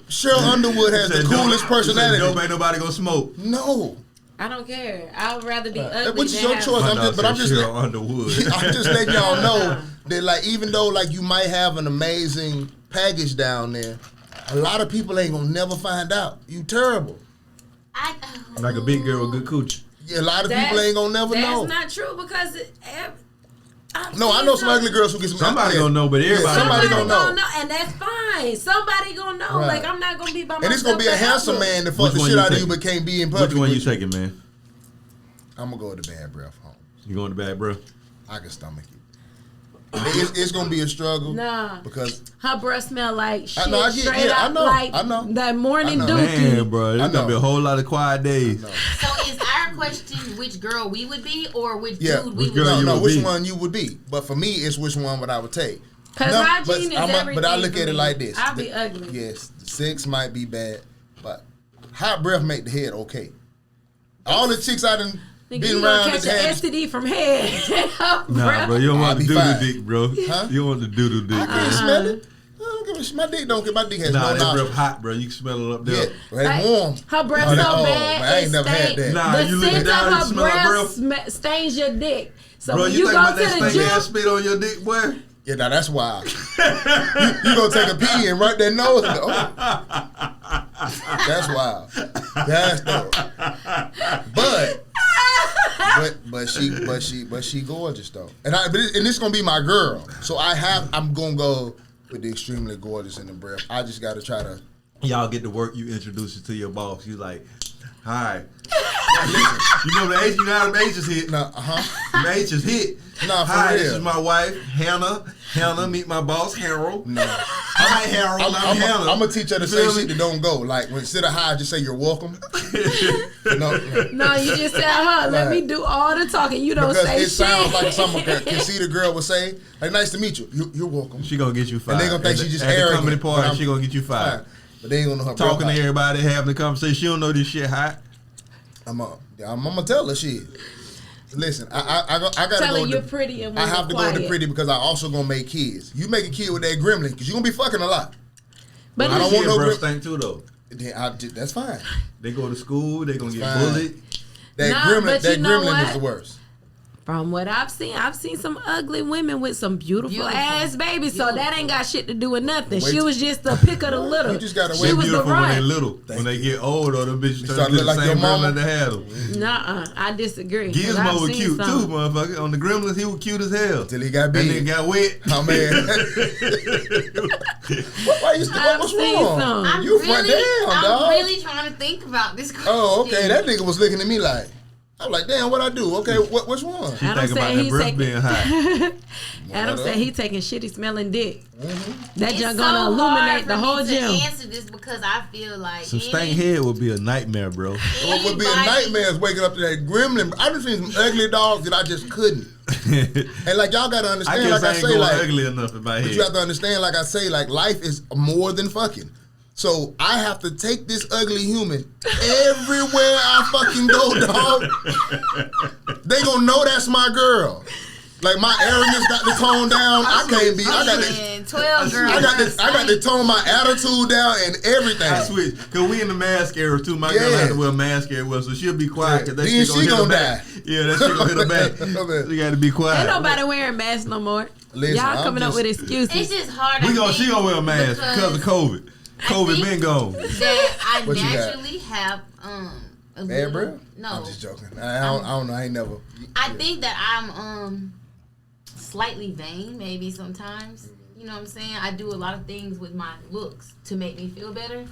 Cheryl Underwood has the Said coolest dope- personality. said dope ain't nobody gonna smoke. No. I don't care. I would rather be ugly Which is than your have- choice. I'm just Cheryl Underwood. I'm just letting y'all know that like even though like you might have an amazing package down there, a lot of people ain't gonna never find out. You terrible. Like a big girl with good coochie. Yeah, a lot of people ain't gonna never know. That's not true because No, I know some ugly girls who get some. Somebody gonna know, but everybody somebody gonna gonna know. and that's fine. Somebody gonna know. Right. Like I'm not gonna be by myself. And it's gonna be a forever. handsome man that fuck Which the one shit you out of you taking? but can't be in public. Which one you with taking, man? I'm gonna go with the bad breath home. You going to bad, bro? I can stomach it. It's gonna be a struggle. Nah. Because Her breath smell like shit. know, I get- straight yeah, I up know, like I know. that morning I know. dookie. Man, bro, I there's gonna know. be a whole lot of quiet days. no. So is our question which girl we would be or which Yeah, dude we which would girl be? you No, would which be? one you would be. But for me, it's which one would I would take. Cause No, hygiene is everything. But I look for at it me. like this. I'll be ugly. Yes, the sex might be bad, but hot breath make the head okay. All the chicks I done Nigga, been you gonna around catch that an had STD from head. Nah, bro, you don't I'll want the be doodle fine. dick, bro. Huh? You don't want the doodle dick, I man. can't smell it. I don't don't give a shit. My dick don't get. My dick has Nah, no that nostrils. breath hot, bro. You can smell it up there. Yeah, it's warm. Her breath so bad. Man, I ain't it never had stank. that. Nah, The you looking scent down of and her smell her breath stains your dick. So Bro, when you you think go about to that the stink ass gym, spit on your dick, boy? Yeah, now that's wild. you gonna take a pee and right that nose and go, oh. That's wild. That's dope. But she gorgeous though. And this gonna be my girl. So I'm gonna go with the extremely gorgeous in the breath. I just gotta try to. Y'all get to work, you introduce it to your boss. You like, hi. Listen, you know the H, you know how the H's hit? No, The H's hit. No, for hi, real. this is my wife, Hannah. Hannah, meet my boss, Harold. No. Hi, Harold. I'm Hannah. I'm gonna teach her to You say feel me? shit that don't go. Like instead of hi, just say you're welcome. No, you just tell her, let me do all the talking. You don't because say it sounds shit. like someone can see the girl would say, like, nice to meet you. You're welcome. She gonna get you fired. And they gonna think she just at the arrogant, company but party. I'm She gonna get you fired. fine. But they ain't gonna know her Talking breath to hot. everybody, having a conversation. She don't know this shit hot. I'm gonna tell her shit. Listen, I gotta Tell go. her you're pretty and I when have to you're go to quiet. pretty because I also gonna make kids. You make a kid with that gremlin because you gonna be fucking a lot. But I don't She want and no breath grip. stink too though. That's fine. They go to school. They gonna get Fine. bullied. That Nah, but you know gremlin what? is the worst. from what I've seen some ugly women with some beautiful ass babies. So that ain't got shit to do with nothing. Wait. She was just the pick of the litter. You just gotta She wait. They was the beautiful when they runt. little. When they get old, or the bitches start start to to the look like same your mama. gremlin they had them. Nuh-uh, I disagree. 'Cause I've Gizmo was seen cute some. too, motherfucker. On the Gremlins, he was cute as hell. Until he got And big. then got wet. Oh man. Why you still, what's seen wrong? some. I'm You really, front down, I'm dog. really trying to think about this question. Oh, okay. That nigga was looking at me like, I'm like, damn, what I do? Okay, which one? She Adam think about said that he's breath taking- being hot. Adam said he taking shitty smelling dick. That It's junk so gonna illuminate hard the for whole me gym. to answer this because I feel like Some stank head would be a nightmare, bro. What would be a nightmare is waking up to that gremlin. I just seen some ugly dogs that I just couldn't. And like y'all gotta I understand, guess like I I ain't say, going like ugly enough in my but head. you have to understand, like I say, like life is more than fucking. So I have to take this ugly human everywhere I fucking go, dog. They gonna know that's my girl. Like my arrogance got to tone down. I can't be. I got to. 12 girls. I got to tone my attitude down and everything. I switch, cause we in the mask era too. My girl Yeah. had to wear a mask everywhere, so she'll be quiet. Cause that Then shit she gonna hit her gonna back. Yeah, that shit gonna hit her back. Okay. She got to be quiet. Ain't nobody wearing masks no more. Listen, Y'all I'm coming up just- with excuses. It's just hard. She gonna wear a mask because of COVID. COVID think been gone. That I What you got? naturally have a Bad little- breath? No, I'm just joking. I don't know. I ain't never. I think that I'm slightly vain, maybe sometimes. You know what I'm saying? I do a lot of things with my looks to make me feel better.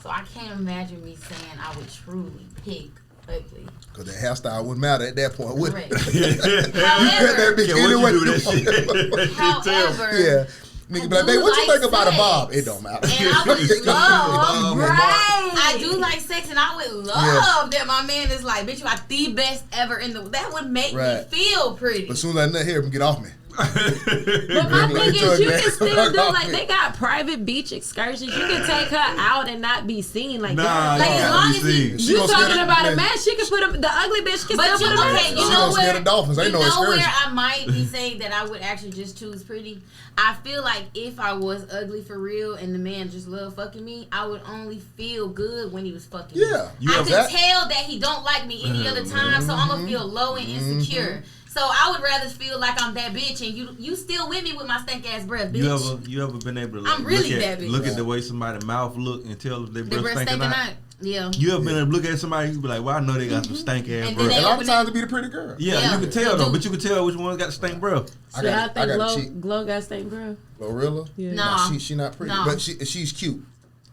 So I can't imagine me saying I would truly pick ugly. Because the hairstyle wouldn't matter at that point, would it? Correct. You cut that However, bitch Yeah, what anyway you do that you want. shit? however, Yeah. Nigga be like, babe, what you like think about a sex. bob? It don't matter. And I would love, Right. I do like sex, and I would love that my man is like, bitch, you are the best ever in the. That would make Right. me feel pretty. But as soon as I nut here, get off me. But my Like thing is, you that. can still do like they got private beach excursions. You can take her out and not be seen like Nah, that. Like, you as gotta long be as he- seen. She You gonna scare talking the- about man. a man? She can put him. The ugly bitch can But still you put him. okay? in. You She know gonna scare where? the dolphins. Ain't You no know where excursion. I might be saying that I would actually just choose pretty. I feel like if I was ugly for real and the man just loved fucking me, I would only feel good when he was fucking me. Yeah. You I have could that? tell that he don't like me any other time, so I'm gonna feel low and insecure. So I would rather feel like I'm that bitch, and you still with me with my stank ass breath, bitch. You ever been able to I'm really look that at bitch. look at the way somebody's mouth look and tell if their The breath breath stinking stinking out? out. Yeah. You ever been able to look at somebody you be like, well, I know they got some stank ass And then breath. they A lot open of times it be the pretty girl. Yeah, Yeah, you can tell they though, do. but you can tell which one's got stank breath. I See, I got think to cheat. Glow got stank breath. Glorilla? Yeah. Nah. She not pretty, No. but she's cute.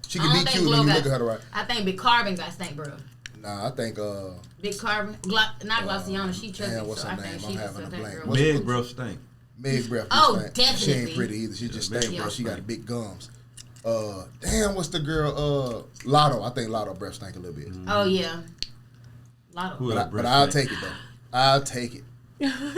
She I can don't be think cute Glow when you got- look at her right. I think Big Carbon got stank breath. Nah, I think Big Carbon, not Glossiana. She chubby, damn, what's so her I think name? she I'm just having a that blank. girl. What's Meg breath stink. Meg breath. Oh, stink. She ain't definitely. pretty either. She just Meg stank breath. breath She got stink. big gums. Damn, what's the girl? Lotto. I think Lotto breath stank a little bit. Oh yeah, Lotto. Who But, else breath I'll stink? take it though. I'll take it.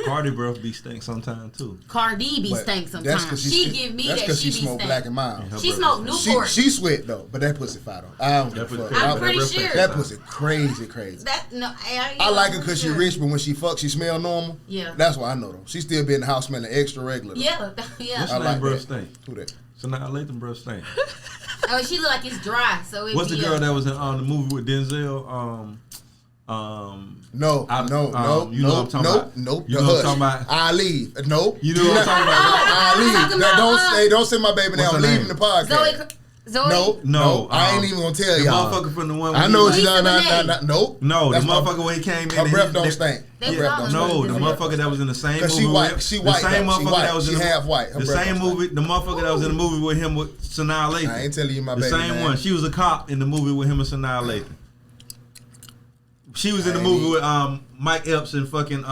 Cardi breath be stink sometime too. Cardi B But stank that's sometimes. 'cause She give me that's that 'cause she she be smoke stank. black and mild. Her She breath smoked stink. Newport. She sweat though, but that pussy fat though. I don't give a fuck. I'm that pretty breath sure. stink. That pussy crazy. That no, I like her because she rich, but when she fuck, she smell normal. Yeah. That's why I know though. She still be in the house smelling extra regular. Though. Yeah, yeah. What's I her like name breath that. stink? Who that? Sanaa Lathan breath stink. Oh, she look like it's dry. So it What's the girl that was in the movie with Denzel? No. You know what I'm talking about. Nope. You know what I'm talking about. I leave. Nope. You know what I'm talking about. I leave. Don't send my baby now. I'm leaving the podcast. Zoe. No. I ain't even gonna tell the y'all. motherfucker from the one. I know she's not. Nope. No, the That's motherfucker when he came in. Her breath don't stink. They Her breath don't No, stink. the motherfucker that was in the same movie. She white. With, She white. The same She motherfucker white. that was She in half white. Her the breath same don't movie. The motherfucker that was in the movie with him with Sanaa Lathan. I ain't telling you my the baby. same man. one. She was a cop in the movie with him and Sanaa Lathan. She was in the movie with Mike Epps and fucking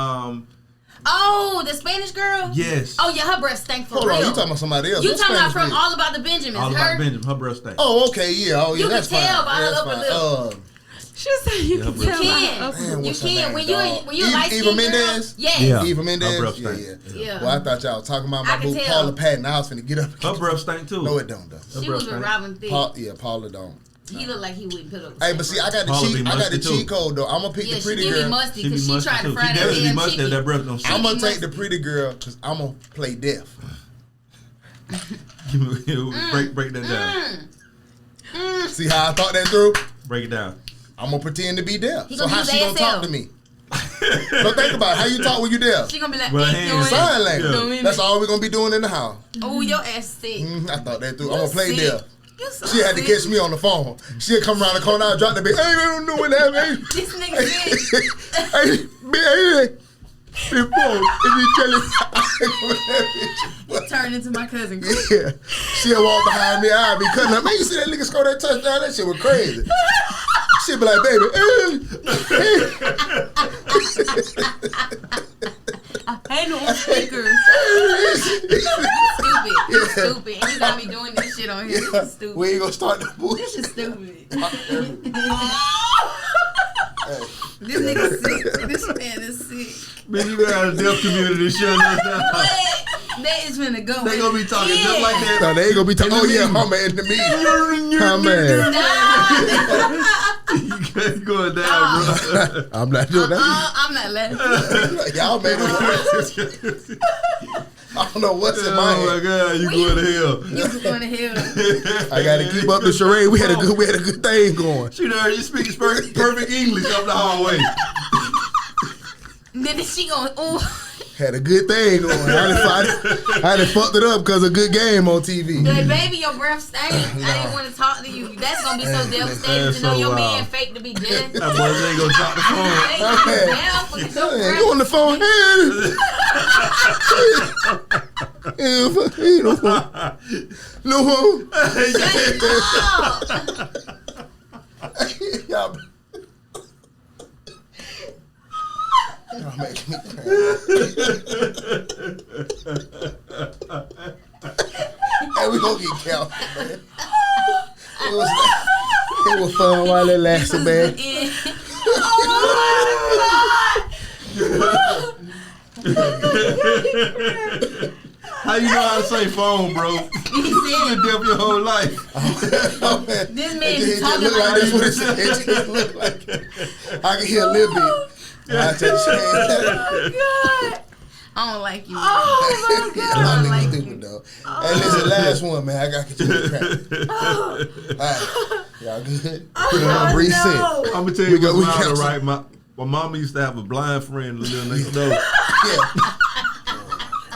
Oh, the Spanish girl? Yes. Oh, yeah, her breath stank for Hold real. on, you talking about somebody else? You What talking about Spanish from bitch? All About the Benjamins? All About Benjamin. Her breath stank. Oh, okay, yeah. You that's can tell fine. by her That's upper fine. lip. She said you can You tell. can. my- Damn, You what's her can. name, When dog? you light Eva skin Mendes? Yes. Yeah. Eva Mendes? Her breath Yeah. stank. Yeah. Well, I thought y'all was talking about I my can boo tell. Paula Patton. I was finna get up. Her breath stank too. No, it don't though. She was with Robin Thicke. Paula don't. He looked like he wouldn't put up. Hey, but see, I got the Paula be cheat. I got the musty, too. cheat code though. I'm gonna pick Yeah, the she pretty give me girl. musty She be because she musty tried too. to fry She that definitely be damn musty if chicken. that breath don't stink. I'm gonna be take the musty. pretty girl because I'm gonna play deaf. break that down. See how I thought that through? Break it down. I'm gonna pretend to be deaf. He So gonna how use she gonna ASL. talk to me? So think about it. How you talk when you deaf? She gonna be like, Well, "Hey, hands. doing Sign language. Yeah. That's all we're gonna be doing in the house. Oh, your ass sick. I thought that through. I'm You gonna play sick. deaf. You so She had to sick. catch me on the phone. She'll come around the corner, I'll drop the bit. Hey, I don't know what happened. This nigga sick. Hey, before, if you tell it, Turned into my cousin. yeah, she'll walk behind me. I'll be cutting up. Man, you see that nigga score that touchdown? That shit was crazy. She'll be like, baby, Ain't no speaker. Stupid. You stupid. And you got me doing this shit on here. This is stupid. we ain't gonna start the This bullshit. is stupid. This nigga sick. This man is sick. Man, you got a deaf community shutting us down. What? That is finna go. They gonna be talking just like that. No, they ain't gonna be talking. Oh yeah, I'm in the meeting. I'm man. You going down, bro. I'm not doing that. I'm not laughing. Y'all made it worse. I don't know what's in my Oh my head. god, you going to hell. You was going to hell. I gotta keep up the charade. We had a good thing going. She heard you speaking perfect English up the hallway. Then she going, ooh. Had a good thing going. I done fucked it up because of a good game on TV. Like, baby, your breath stank. I didn't want to talk to you. That's going to be so devastating That's to know so your wild. man fake to be dead. That boy ain't gonna drop the phone. Man, you on the phone? Ain't no phone. No phone. Y'all make me cry. Hey, we gonna get count. It was fun while it lasted, man. How you know how to say phone, bro? You been deaf your whole life. This man It is just talking look like about that's what it said. It just look like I can hear a little bit. I tell you, God. I don't like you. Oh my y'all I don't niggas like stupid you. though. Hey, listen, last one, man. I gotta get you the crap. Alright, y'all good? Put it on breathe in. I'm gonna tell you We got- we what's got matter, some- right? My mama used to have a blind friend that lived next door. Yeah.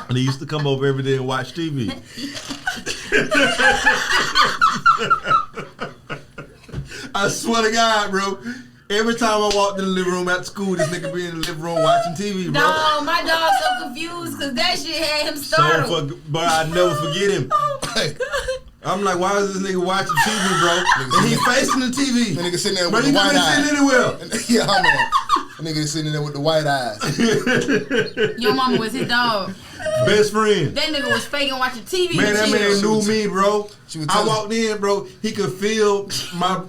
And he used to come over every day and watch TV. I swear to God, bro. Every time I walked in the living room after school, this nigga be in the living room watching TV, bro. No, my dog's so confused because that shit had him startled. But I never forget him. Hey, I'm like, why is this nigga watching TV, bro? And he facing the TV. the nigga sitting there But with he the could white be sitting eyes. anywhere. Yeah, man. The nigga sitting there with the white eyes. Your mama was his dog. Best friend. That nigga was faking watching TV. Man, that and man shit. knew me, bro. She was I telling- walked in, bro. He could feel my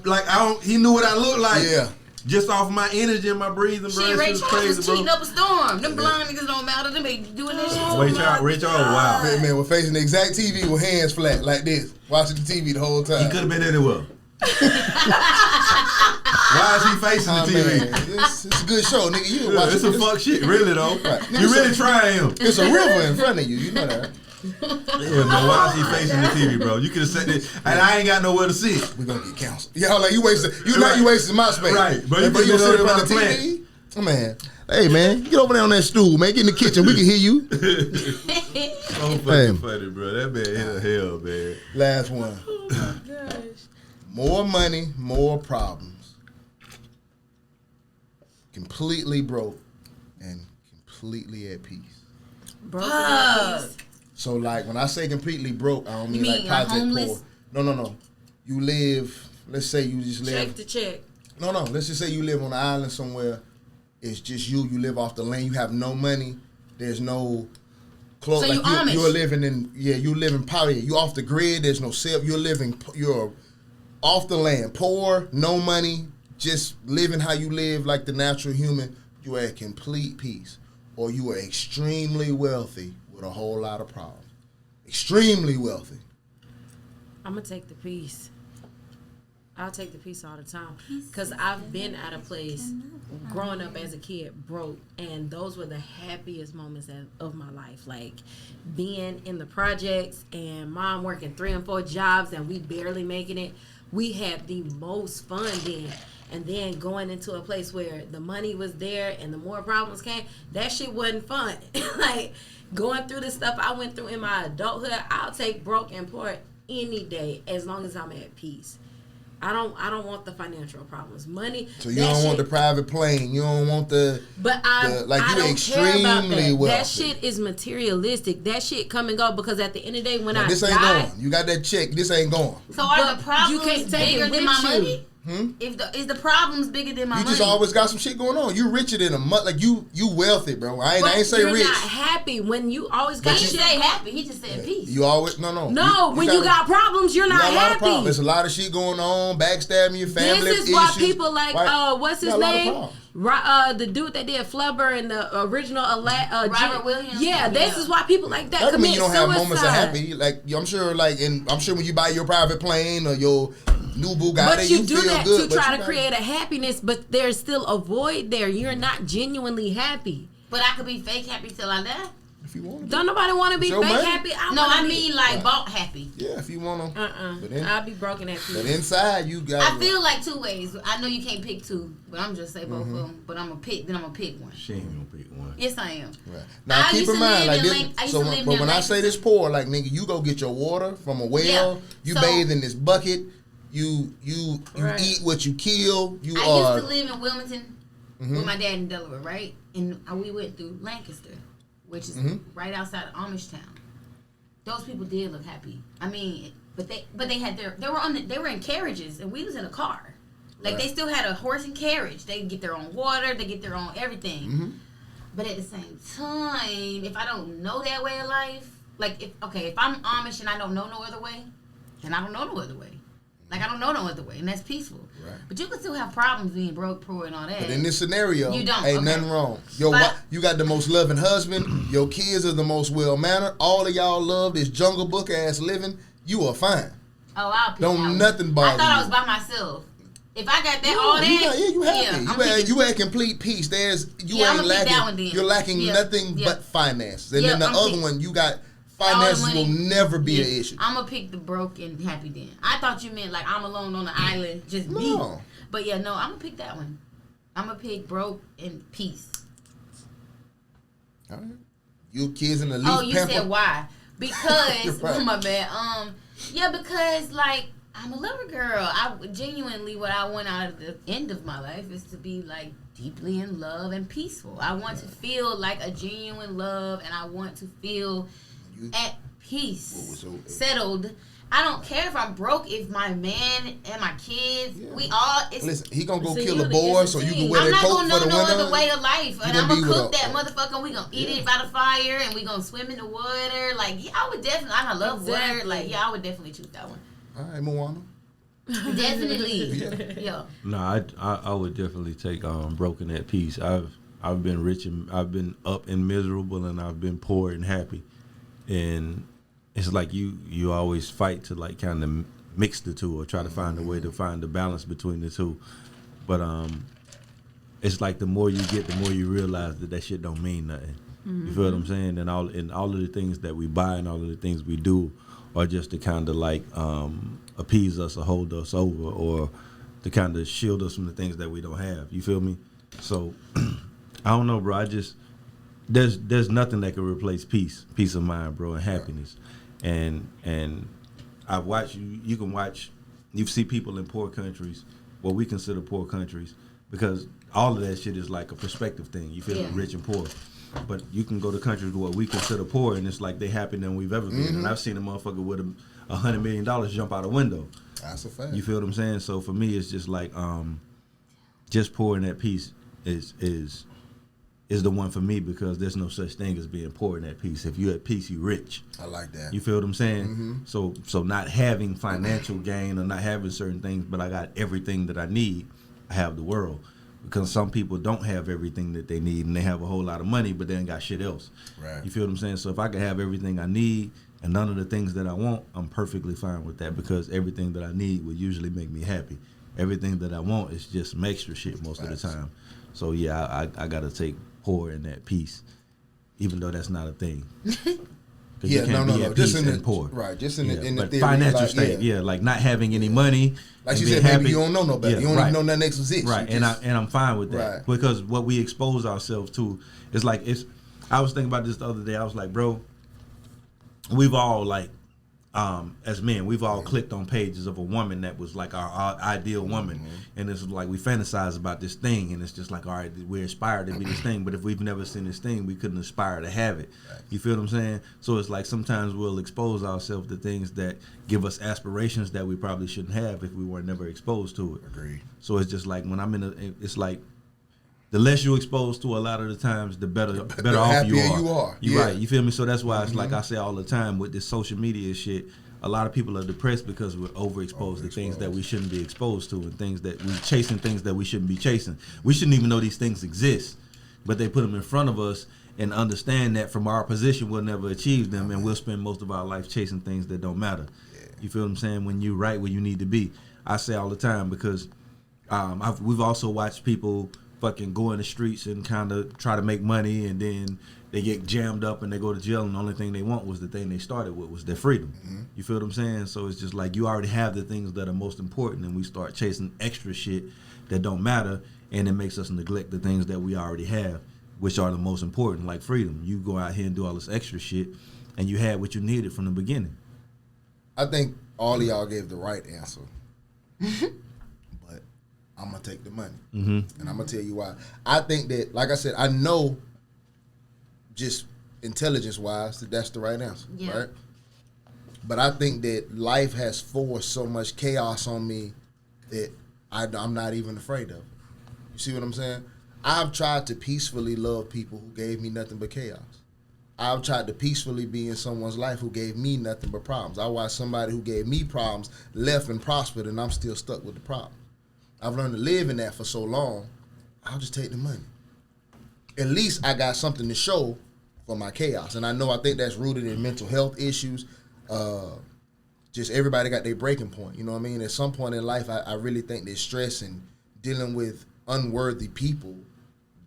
he knew what I looked like. Yeah. Just off my energy and my breathing, bro. Shit, That Ray shit was Charles crazy, was bro. cheating up a storm. Them blind niggas don't matter. Them ain't doing this shit. Ray Charles, wow. Man, we're facing the exact TV with hands flat like this, watching the TV the whole time. He could have been anywhere. Why is he facing the TV? Man, it's a good show, nigga. You Yeah, watch it's it. a fuck shit, really though. Right. You really trying him. It's a river in front of you. You know that. Yeah, bro. Why is he facing the TV, bro? You could have said it, and I ain't got nowhere to sit. We're gonna get canceled. Yeah, like you wasted. You wasted my space. Right, but you gonna sit sit up around on the the TV. Oh, man, hey man, get over there on that stool, man. Get in the kitchen. We can hear you. So fucking funny, bro. That man hit a hell, man. Last one. Oh my gosh. More money, more problems. Completely broke and completely at peace. Broken at peace. So like when I say completely broke, I don't mean, mean like project homeless? poor. No. You live. Let's say you just live. Check to check. No. Let's just say you live on an island somewhere. It's just you. You live off the land. You have no money. There's no clothes. So like you Amish. you're living in. Yeah, you live in poverty. You off the grid. There's no self. You're off the land. Poor. No money. Just living how you live like the natural human. You are at complete peace. Or you are extremely wealthy with a whole lot of problems. Extremely wealthy. I'm gonna take the peace. I'll take the peace all the time because I've been at a place growing up as a kid broke, and those were the happiest moments of my life. Like being in the projects and mom working 3 and 4 jobs and we barely making it. We had the most fun then. And then going into a place where the money was there and the more problems came, that shit wasn't fun. Like going through the stuff I went through in my adulthood, I'll take broke and poor any day as long as I'm at peace. I don't want the financial problems. Money. So you don't want the private plane. You don't want the. But I you're don't care about extremely that. wealthy. That shit is materialistic. That shit come and go because at the end of the day, when I this ain't die, going. You got that check. This ain't going. So are the you can't problems take it bigger than with my you. money? Is the problems bigger than my You money? just always got some shit going on. You richer than a mutt. Like you wealthy, bro. I ain't say you're rich. not happy when you always got He shit. didn't say happy. He just said peace. You always no. When you got problems, you're you not got a lot of happy. problems. There's a lot of shit going on. Backstabbing your family. This is why issues, people like right? what's You his got a lot of name? problems. The dude that did Flubber and the original Robert Williams? Yeah, this is why people like that That don't commit mean you don't suicide. have moments of happy. Like I'm sure when you buy your private plane or your new Bugatti, But you do feel that good, to but try you to gotta- create a happiness, but there's still a void there. You're not genuinely happy. But I could be fake happy till I die. If you want to. Don't nobody want to be It's your fake money. happy. No, I mean like bought happy. Yeah, if you want to. I'll be broken at But peace. inside you got. I feel like 2 ways. I know you can't pick 2, but I'm just say both of them. But I'm gonna pick one. She ain't gonna pick one. Yes, I am. Right. Now I keep used in to mind, live like in this. Link- I used So, to live but near when I say Lancaster. this poor, like nigga, you go get your water from a well. Yeah. You So- bathe in this bucket. You Right. eat what you kill. You I are. used to live in Wilmington with my dad in Delaware, right? And we went through Lancaster, which is right outside of Amish town. Those people did look happy. I mean, but they had they were in carriages and we was in a car. Like Right. they still had a horse and carriage. They get their own water. They get their own everything. But at the same time, if I don't know that way of life, like if I'm Amish and I don't know no other way, then I don't know no other way. Like I don't know no other way, and that's peaceful. Right. But you can still have problems being broke, poor, and all that. But in this scenario, You don't, ain't okay. nothing wrong. But- You got the most loving husband. Your kids are the most well mannered. All of y'all love this Jungle Book ass living. You are fine. I'll pick Don't that one. nothing bother I thought I you. was by myself. If I got that, all that, you happy. I'm you picking- at complete peace. You Yeah, ain't I'ma pick lacking. that one then. You're lacking Yeah, nothing yeah. but finances. And Yeah, then the I'm other picking- one, you got all the finances money. will never be an issue. I'm gonna pick the broke and happy then. I thought you meant like I'm alone on the island, just me. No. But yeah, no, I'm gonna pick that one. I'm gonna pick broke and peace. All right. You kids in the leaf Oh, you pamper. said why? Because Right. my bad. Yeah, because like I'm a lover girl. I genuinely what I want out of the end of my life is to be like deeply in love and peaceful. I want to feel like a genuine love, and I want to feel at peace, settled. I don't care if I'm broke. If my man and my kids, we all. Listen, he gonna go It's a kill a unit, boy it's a so you team. can wear I'm that not coat gonna for know the no winter. other way of life, and gonna I'm gonna be with cook a- that motherfucker. And we gonna eat it by the fire, and we gonna swim in the water. Like yeah, I would definitely. I love water. Exactly. Like yeah, I would definitely choose that one. All right, Moana. Definitely. Yeah. No, I would definitely take broken at peace. I've been rich and I've been up and miserable, and I've been poor and happy, and it's like you always fight to like kind of mix the two or try to find a way to find the balance between the two, but it's like the more you get, the more you realize that shit don't mean nothing. You feel what I'm saying? And all of the things that we buy and all of the things we do are just to kind of like appease us or hold us over or to kind of shield us from the things that we don't have. You feel me? So I don't know, bro. There's nothing that can replace peace of mind, bro, and happiness. And I've watched you can watch, you see people in poor countries, what we consider poor countries, because all of that shit is like a perspective thing. You feel me? Rich and poor. But you can go to countries where we consider poor and it's like they happier than we've ever been. And I've seen a motherfucker with $100 million jump out a window. That's a fact. You feel what I'm saying? So for me, it's just like just pouring that peace is the one for me, because there's no such thing as being poor in that peace. If you're at peace, you rich. I like that. You feel what I'm saying? So not having financial gain or not having certain things, but I got everything that I need. I have the world. Because some people don't have everything that they need and they have a whole lot of money, but they ain't got shit else. Right. You feel what I'm saying? So if I could have everything I need and none of the things that I want, I'm perfectly fine with that, because everything that I need would usually make me happy. Everything that I want is just some extra shit most of the time. So yeah, I gotta take poor in that peace, even though that's not a thing. Yeah, you can't be at just peace in the and poor. Right, just in the but theory, financial like, state, like not having any money. Like and you being said, happy. maybe you don't know no better. You don't even know nothing exists. Right, and I'm fine with that. Right. Because what we expose ourselves to is like I was thinking about this the other day. I was like, bro, we've all like as men, we've all clicked on pages of a woman that was like our ideal woman, and it's like we fantasize about this thing, and it's just like, all right, we're inspired to be this thing, but if we've never seen this thing, we couldn't aspire to have it. You feel what I'm saying? So it's like sometimes we'll expose ourselves to things that give us aspirations that we probably shouldn't have if we were never exposed to it. Agreed. So it's just like when it's like the less you're exposed to a lot of the times, the better off you are. You're right. You feel me? So that's why it's like I say all the time with this social media shit, a lot of people are depressed because we're overexposed to things that we shouldn't be exposed to, and things that we're chasing things that we shouldn't be chasing. We shouldn't even know these things exist, but they put them in front of us and understand that from our position we'll never achieve them, and we'll spend most of our life chasing things that don't matter. You feel what I'm saying? When you're right where you need to be. I say all the time because we've also watched people fucking go in the streets and kind of try to make money, and then they get jammed up and they go to jail, and the only thing they want was the thing they started with, was their freedom. You feel what I'm saying? So it's just like you already have the things that are most important, and we start chasing extra shit that don't matter, and it makes us neglect the things that we already have, which are the most important, like freedom. You go out here and do all this extra shit, and you had what you needed from the beginning. I think all of y'all gave the right answer. But I'm going to take the money. And I'm going to tell you why. I think that, like I said, I know just intelligence-wise that that's the right answer, right? But I think that life has forced so much chaos on me that I'm not even afraid of it. You see what I'm saying? I've tried to peacefully love people who gave me nothing but chaos. I've tried to peacefully be in someone's life who gave me nothing but problems. I watched somebody who gave me problems left and prospered, and I'm still stuck with the problem. I've learned to live in that for so long, I'll just take the money. At least I got something to show for my chaos. And I think that's rooted in mental health issues. Just everybody got their breaking point. You know what I mean? At some point in life, I really think that stress and dealing with unworthy people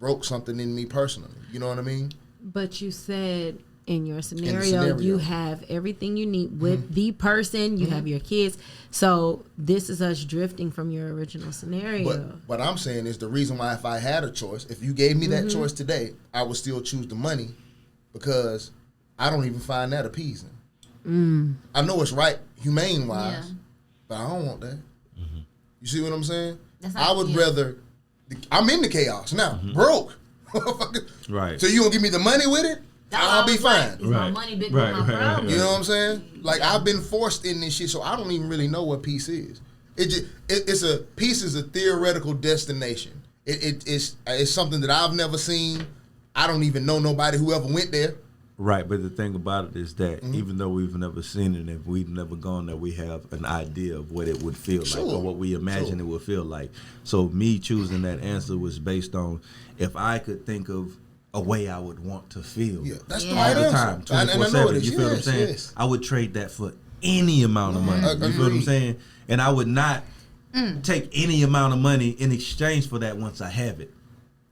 broke something in me personally. You know what I mean? But you said in your scenario, you have everything you need with the person, you have your kids. So this is us drifting from your original scenario. But what I'm saying is the reason why, if I had a choice, if you gave me that choice today, I would still choose the money, because I don't even find that appeasing. I know it's right, humane-wise, but I don't want that. You see what I'm saying? I would rather... I'm in the chaos now, broke. Right. So you gonna give me the money with it? I'll be fine. Is my money big with my problem? You know what I'm saying? Like, I've been forced in this shit, so I don't even really know what peace is. Peace is a theoretical destination. It's something that I've never seen. I don't even know nobody who ever went there. Right, but the thing about it is that even though we've never seen it, if we've never gone there, we have an idea of what it would feel like, or what we imagine it would feel like. So me choosing that answer was based on if I could think of a way I would want to feel. Yeah, that's the all right the answer. time, 24/7. You feel what I'm saying? Yes. I would trade that for any amount of money. You feel what I'm saying? And I would not take any amount of money in exchange for that once I have it.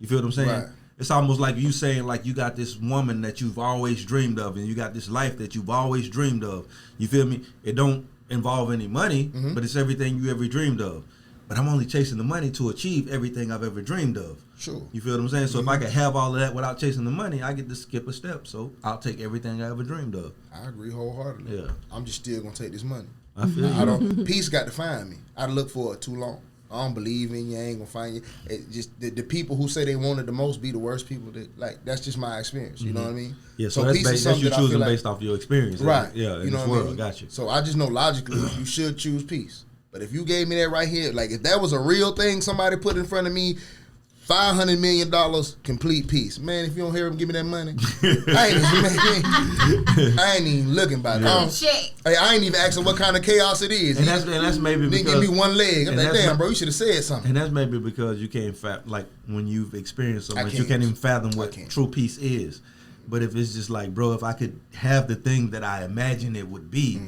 You feel what I'm saying? Right. It's almost like you saying like you got this woman that you've always dreamed of, and you got this life that you've always dreamed of. You feel me? It don't involve any money, but it's everything you ever dreamed of. But I'm only chasing the money to achieve everything I've ever dreamed of. Sure. You feel what I'm saying? So if I could have all of that without chasing the money, I get to skip a step. So I'll take everything I ever dreamed of. I agree wholeheartedly. Yeah. I'm just still gonna take this money. I feel I you. don't. Peace got to find me. I look for it too long. I don't believe in you. I ain't gonna find you. It just the people who say they want it the most be the worst people. That like that's just my experience. You know what I mean? Yeah. So that's, peace is that's something you that I feel choosing like- based off your experience. Right. Yeah. In You know this what I world. mean? Got you. So I just know logically you should choose peace. But if you gave me that right here, like if that was a real thing somebody put in front of me, $500 million complete peace. Man, if you don't hear him give me that money, I ain't even looking about it. Check. I ain't even asking what kind of chaos it is. And that's maybe Then because give me one leg. I'm and like, that's damn, bro, you should have said something. And that's maybe because you can't like when you've experienced so I much, you can't. can't even fathom what can't. true peace is. But if it's just like, bro, if I could have the thing that I imagine it would be,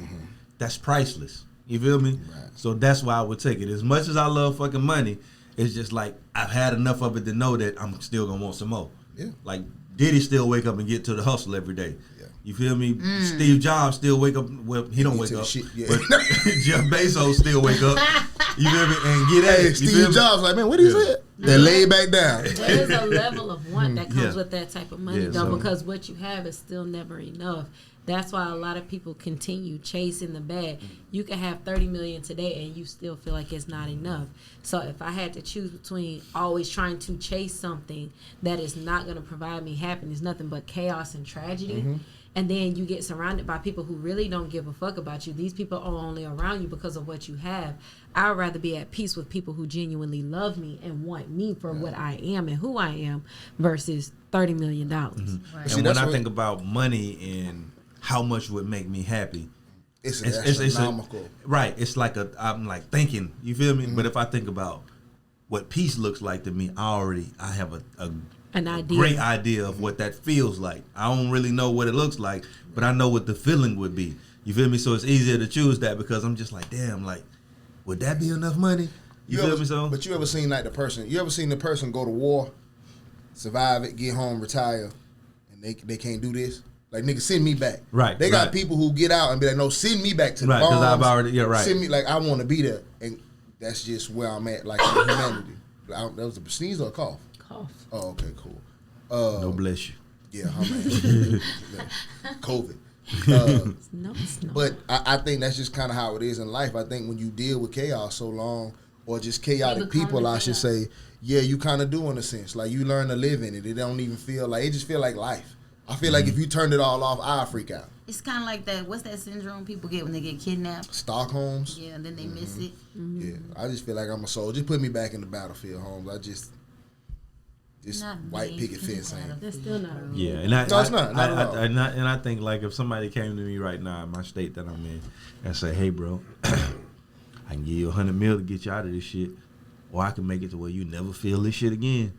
that's priceless. You feel me? Right. So that's why I would take it. As much as I love fucking money, it's just like I've had enough of it to know that I'm still gonna want some more. Yeah. Like Diddy still wake up and get to the hustle every day. Yeah. You feel me? Steve Jobs still wake up. Well, he don't Get wake to the up. shit, yeah. But Jeff Bezos still wake up. You feel me? And get at Hey, it. You feel Steve me? Jobs, like, man, what he said? They laid back down. There's a level of want that comes Yeah. with that type of money, Yeah, though, so- because what you have is still never enough. That's why a lot of people continue chasing the bag. You can have 30 million today and you still feel like it's not enough. So if I had to choose between always trying to chase something that is not going to provide me happiness, nothing but chaos and tragedy, and then you get surrounded by people who really don't give a fuck about you. These people are only around you because of what you have. I would rather be at peace with people who genuinely love me and want me for what I am and who I am versus $30 million. Right. And See, when that's I what- think about money and how much would make me happy, It's it's astronomical. right. It's like I'm like thinking. You feel me? But if I think about what peace looks like to me, I have An idea. great idea of what that feels like. I don't really know what it looks like, but I know what the feeling would be. You feel me? So it's easier to choose that because I'm just like, damn, like, would that be enough money? You feel ever, me? So, But you ever seen like the person? You ever seen the person go to war, survive it, get home, retire, and they can't do this? Like, nigga, send me back. Right, They got right. people who get out and be like, no, send me back to the Right, 'cause bombs. I've already- yeah, right. Send me, like, I want to be there. And that's just where I'm at, like, in humanity. That was a sneeze or a cough? Cough. Oh, okay, cool. no bless you. Yeah, I'm COVID. No, it's not. But I think that's just kind of how it is in life. I think when you deal with chaos so long, or just chaotic become people, the I should chaos. say, yeah, you kind of do in a sense. Like, you learn to live in it. It don't even feel like, it just feel like life. I feel like if you turned it all off, I'd freak out. It's kind of like that. What's that syndrome people get when they get kidnapped? Stockholm's. Yeah, and then they miss it. Yeah, I just feel like I'm a soul. Just put me back in the battlefield, Holmes. I just Not white me. picket fence ain't. That's still not a Yeah, and No, it's not. Not at all. and I think like if somebody came to me right now in my state that I'm in and say, "Hey, bro, I can give you $100 million to get you out of this shit, or I can make it to where you never feel this shit again."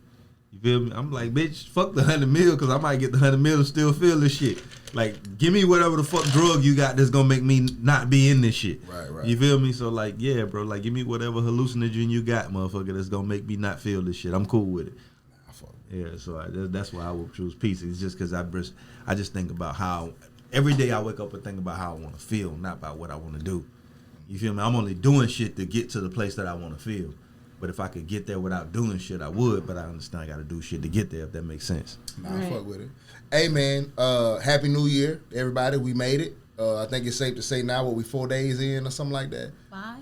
You feel me? I'm like, bitch, fuck the $100 million because I might get the $100 million and still feel this shit. Like, give me whatever the fuck drug you got that's gonna make me not be in this shit. Right. You feel me? So like, yeah, bro, like give me whatever hallucinogen you got, motherfucker, that's gonna make me not feel this shit. I'm cool with it. I fuck. Yeah, so that's why I would choose peace. It's just because I just think about how every day I wake up and think about how I want to feel, not about what I want to do. You feel me? I'm only doing shit to get to the place that I want to feel. But if I could get there without doing shit, I would. But I understand I got to do shit to get there, if that makes sense. Nah, I Right. fuck with it. Hey, man, Happy New Year, everybody. We made it. I think it's safe to say now, we 4 days in or something like that?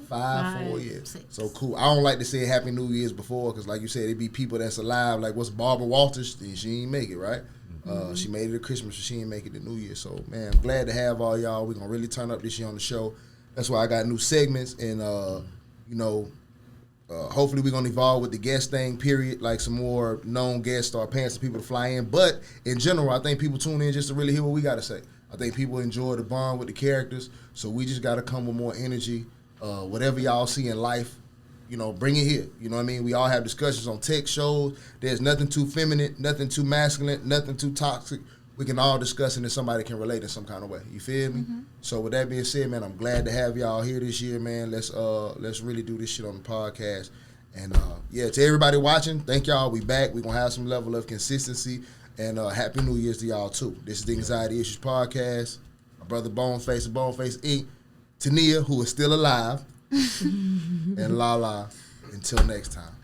5? 4 years. 6. So cool. I don't like to say Happy New Year's before because, like you said, it be people that's alive. Like, what's Barbara Walters? She ain't make it, right? She made it at Christmas, but she ain't make it at New Year. So, man, I'm glad to have all y'all. We're going to really turn up this year on the show. That's why I got new segments and, hopefully we're gonna evolve with the guest thing, period, like some more known guests or paying some people to fly in. But in general, I think people tune in just to really hear what we gotta say. I think people enjoy the bond with the characters, so we just gotta come with more energy. Whatever y'all see in life, bring it here. You know what I mean? We all have discussions on tech shows. There's nothing too feminine, nothing too masculine, nothing too toxic. We can all discuss it and somebody can relate in some kind of way. You feel me? So with that being said, man, I'm glad to have y'all here this year, man. Let's really do this shit on the podcast. And to everybody watching, thank y'all. We back. We're going to have some level of consistency. And Happy New Year's to y'all, too. This is the Anxiety Issues Podcast. My brother Boneface of Boneface Inc. Tania, who is still alive. And Lala. Until next time.